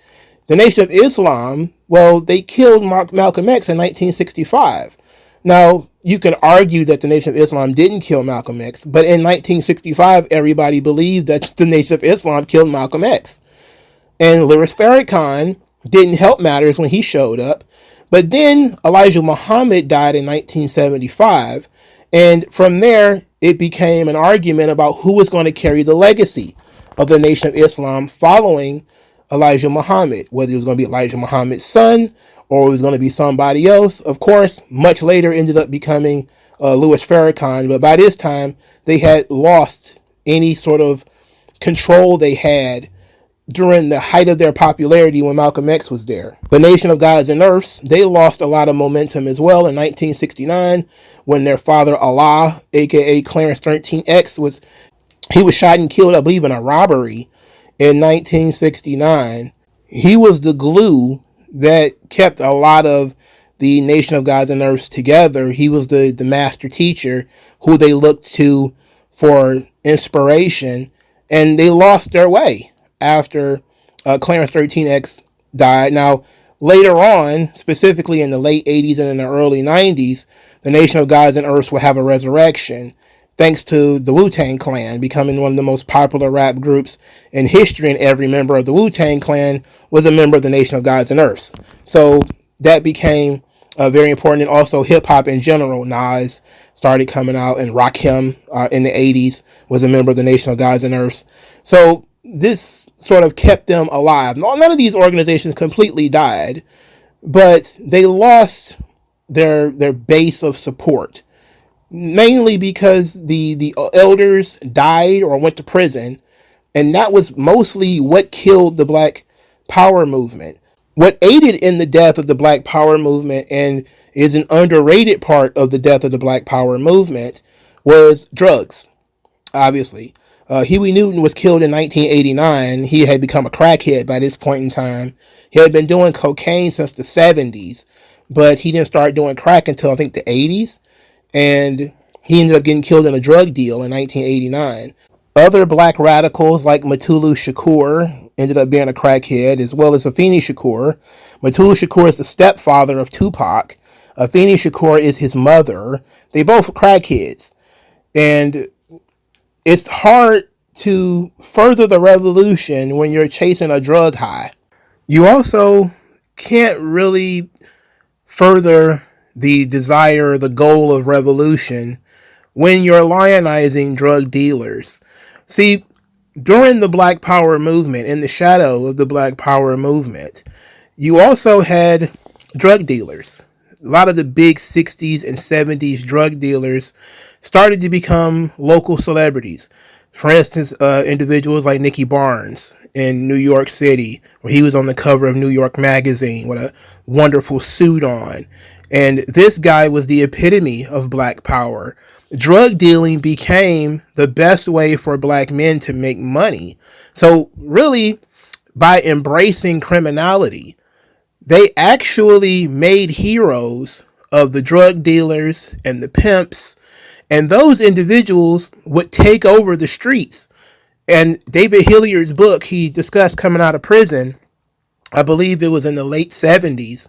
The Nation of Islam, well, they killed Malcolm X in 1965. Now, you can argue that the Nation of Islam didn't kill Malcolm X, but in 1965, everybody believed that the Nation of Islam killed Malcolm X. And Louis Farrakhan didn't help matters when he showed up. But then Elijah Muhammad died in 1975, and from there, it became an argument about who was going to carry the legacy of the Nation of Islam following Elijah Muhammad, whether it was going to be Elijah Muhammad's son or it was going to be somebody else. Of course, much later ended up becoming Louis Farrakhan, but by this time, they had lost any sort of control they had during the height of their popularity when Malcolm X was there. The Nation of Gods and Earths, they lost a lot of momentum as well in 1969 when their father Allah, aka Clarence 13X, was shot and killed, I believe, in a robbery in 1969. He was the glue that kept a lot of the Nation of Gods and Earths together. He was the master teacher who they looked to for inspiration, and they lost their way after Clarence 13X died. Now, later on, specifically in the late 80s and in the early 90s, the Nation of Gods and Earths will have a resurrection, thanks to the Wu-Tang Clan becoming one of the most popular rap groups in history, and every member of the Wu-Tang Clan was a member of the Nation of Gods and Earths. So that became very important, and also hip-hop in general. Nas started coming out, and Rakim in the 80s was a member of the Nation of Gods and Earths. So this sort of kept them alive. None of these organizations completely died, but they lost their base of support, mainly because the elders died or went to prison, and that was mostly what killed the Black Power movement. What aided in the death of the Black Power movement, and is an underrated part of the death of the Black Power movement, was drugs, obviously. Huey Newton was killed in 1989. He had become a crackhead by this point in time. He had been doing cocaine since the 70s, but he didn't start doing crack until I think the 80s. And he ended up getting killed in a drug deal in 1989. Other black radicals like Mutulu Shakur ended up being a crackhead, as well as Afeni Shakur. Mutulu Shakur is the stepfather of Tupac. Afeni Shakur is his mother. They both crackheads. And it's hard to further the revolution when you're chasing a drug high. You also can't really further the desire, the goal of revolution when you're lionizing drug dealers. See, during the Black Power movement, in the shadow of the Black Power movement, you also had drug dealers. A lot of the big 60s and 70s drug dealers started to become local celebrities. For instance, individuals like Nicky Barnes in New York City, where he was on the cover of New York Magazine with a wonderful suit on. And this guy was the epitome of black power. Drug dealing became the best way for black men to make money. So really, by embracing criminality, they actually made heroes of the drug dealers and the pimps, and those individuals would take over the streets. And David Hilliard's book, he discussed coming out of prison, I believe it was in the late 70s,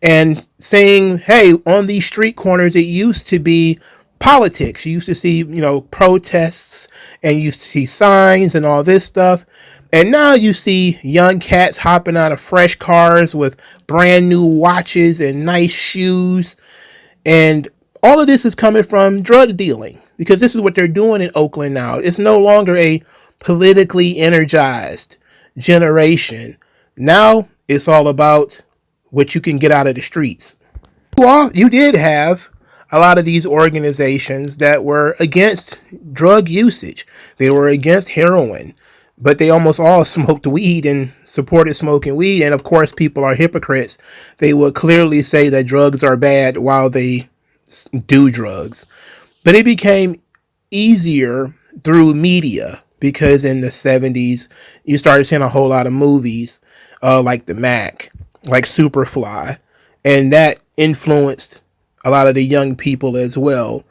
and saying, hey, on these street corners, it used to be politics. You used to see, protests, and you used to see signs and all this stuff. And now you see young cats hopping out of fresh cars with brand new watches and nice shoes. And all of this is coming from drug dealing, because this is what they're doing in Oakland now. It's no longer a politically energized generation. Now it's all about what you can get out of the streets. You did have a lot of these organizations that were against drug usage. They were against heroin, but they almost all smoked weed and supported smoking weed. And of course, people are hypocrites. They will clearly say that drugs are bad while they do drugs. But it became easier through media, because in the 70s, you started seeing a whole lot of movies like The Mac, like Superfly, and that influenced a lot of the young people as well.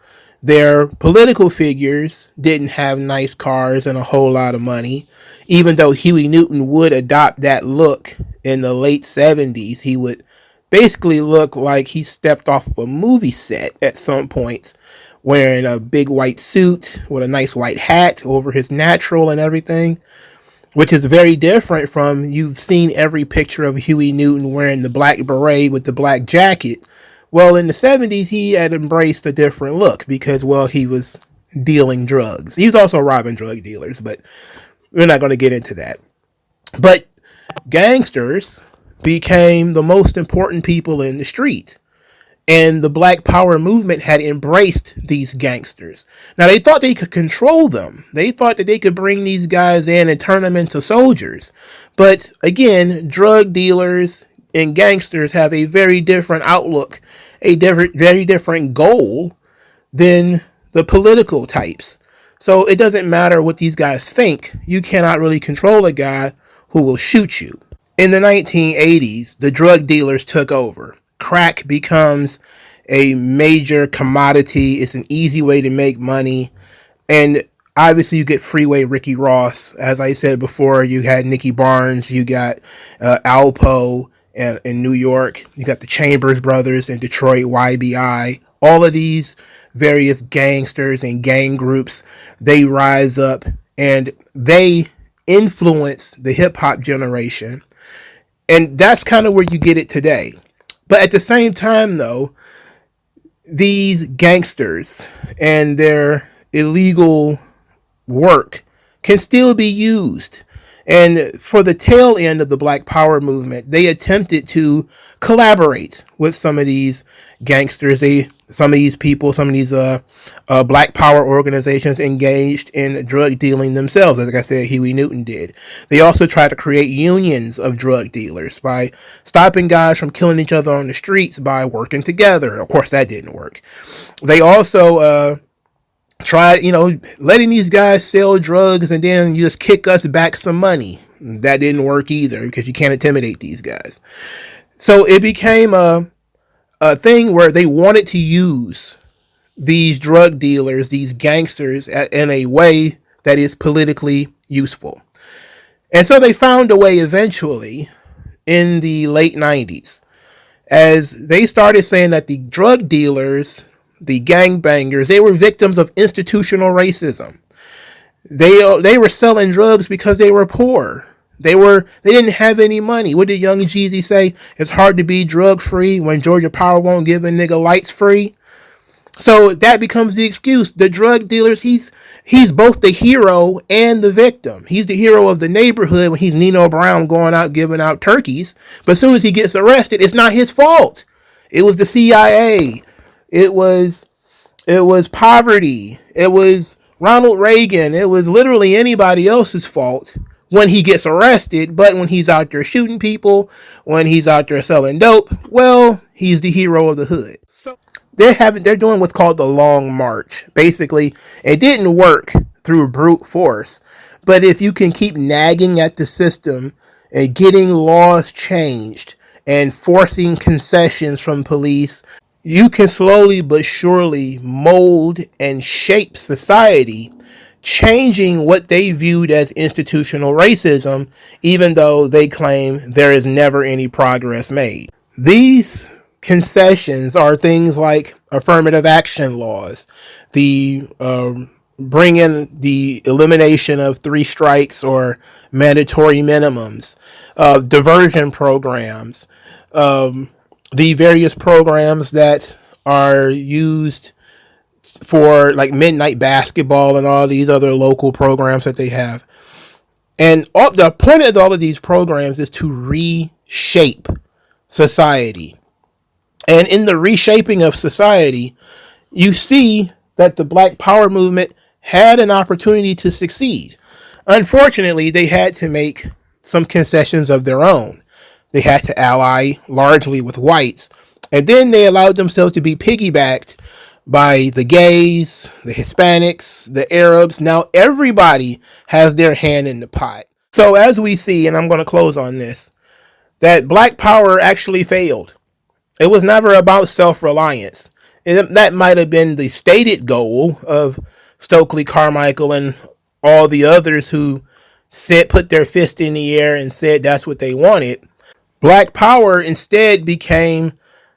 Their political figures didn't have nice cars and a whole lot of money, even though Huey Newton would adopt that look in the late 70s. He would basically look like he stepped off a movie set at some points, wearing a big white suit with a nice white hat over his natural and everything, which is very different from, you've seen every picture of Huey Newton wearing the black beret with the black jacket. Well, in the 70s, he had embraced a different look because, well, he was dealing drugs. He was also robbing drug dealers, but we're not going to get into that. But gangsters became the most important people in the street. And the Black Power movement had embraced these gangsters. Now, they thought they could control them. They thought that they could bring these guys in and turn them into soldiers. But again, drug dealers and gangsters have a very different outlook, very different goal than the political types. So it doesn't matter what these guys think. You cannot really control a guy who will shoot you. In the 1980s, the drug dealers took over. Crack becomes a major commodity. It's an easy way to make money. And obviously you get Freeway Ricky Ross. As I said before, you had Nicky Barnes, you got Alpo in New York, you got the Chambers brothers in Detroit, YBI. All of these various gangsters and gang groups, they rise up and they influence the hip-hop generation. And that's kind of where you get it today. But at the same time, though, these gangsters and their illegal work can still be used. And for the tail end of the Black Power movement, they attempted to collaborate with some of these gangsters. Some of these people, some of these Black Power organizations engaged in drug dealing themselves. Like I said, Huey Newton did. They also tried to create unions of drug dealers by stopping guys from killing each other on the streets by working together. Of course, that didn't work. They also tried, letting these guys sell drugs and then you just kick us back some money. That didn't work either because you can't intimidate these guys. So it became a thing where they wanted to use these drug dealers, these gangsters, in a way that is politically useful. And so they found a way eventually in the late 90s, as they started saying that the drug dealers, the gangbangers, they were victims of institutional racism. They were selling drugs because they were poor. They didn't have any money. What did Young Jeezy say? It's hard to be drug free when Georgia Power won't give a nigga lights free. So that becomes the excuse. The drug dealers, he's both the hero and the victim. He's the hero of the neighborhood when he's Nino Brown going out giving out turkeys. But as soon as he gets arrested, it's not his fault. It was the CIA. It was poverty. It was Ronald Reagan. It was literally anybody else's fault when he gets arrested. But when he's out there shooting people, when he's out there selling dope, well, he's the hero of the hood. So they're doing what's called the long march. Basically, it didn't work through brute force, but if you can keep nagging at the system and getting laws changed and forcing concessions from police, you can slowly but surely mold and shape society, changing what they viewed as institutional racism, even though they claim there is never any progress made. These concessions are things like affirmative action laws, the bring in the elimination of 3 strikes or mandatory minimums, diversion programs, the various programs that are used for like midnight basketball and all these other local programs that they have. And the point of all of these programs is to reshape society. And in the reshaping of society, you see that the Black Power movement had an opportunity to succeed. Unfortunately, they had to make some concessions of their own. They had to ally largely with whites, and then they allowed themselves to be piggybacked by the gays, the Hispanics, the Arabs. Now everybody has their hand in the pot. So as we see, and I'm going to close on this, that Black Power actually failed. It was never about self-reliance. And that might have been the stated goal of Stokely Carmichael and all the others who put their fist in the air and said that's what they wanted. Black Power instead became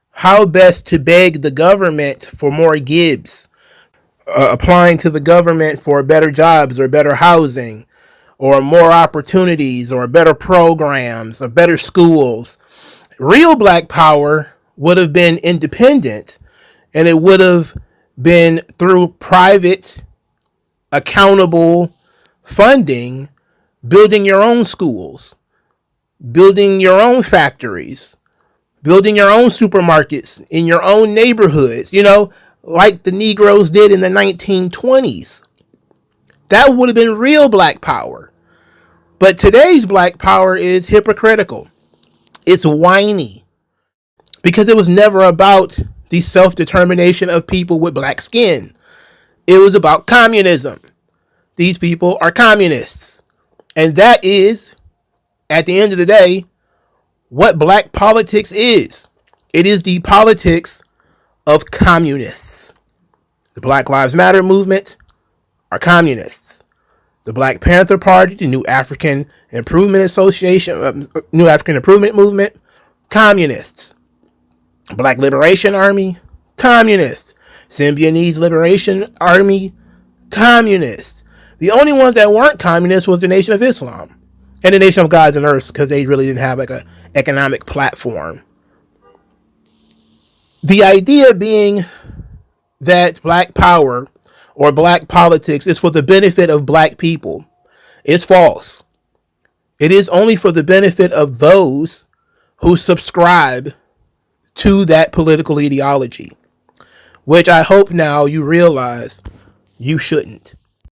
how best to beg the government for more gibs, applying to the government for better jobs or better housing or more opportunities or better programs or better schools. Real Black Power would have been independent, and it would have been through private, accountable funding, building your own schools, building your own factories, building your own supermarkets in your own neighborhoods, like the Negroes did in the 1920s. That would have been real Black Power. But today's Black Power is hypocritical. It's whiny. Because it was never about the self-determination of people with black skin. It was about communism. These people are communists. And that is, at the end of the day, what black politics is. It is the politics of communists. The Black Lives Matter movement are communists. The Black Panther Party, the New African Improvement Association, New African Improvement Movement, communists. Black Liberation Army, communists. Symbionese Liberation Army, communists. The only ones that weren't communists was the Nation of Islam and the Nation of Gods and Earths, because they really didn't have like an economic platform. The idea being that Black Power or black politics is for the benefit of black people is false. It is only for the benefit of those who subscribe to that political ideology, which I hope now you realize you shouldn't.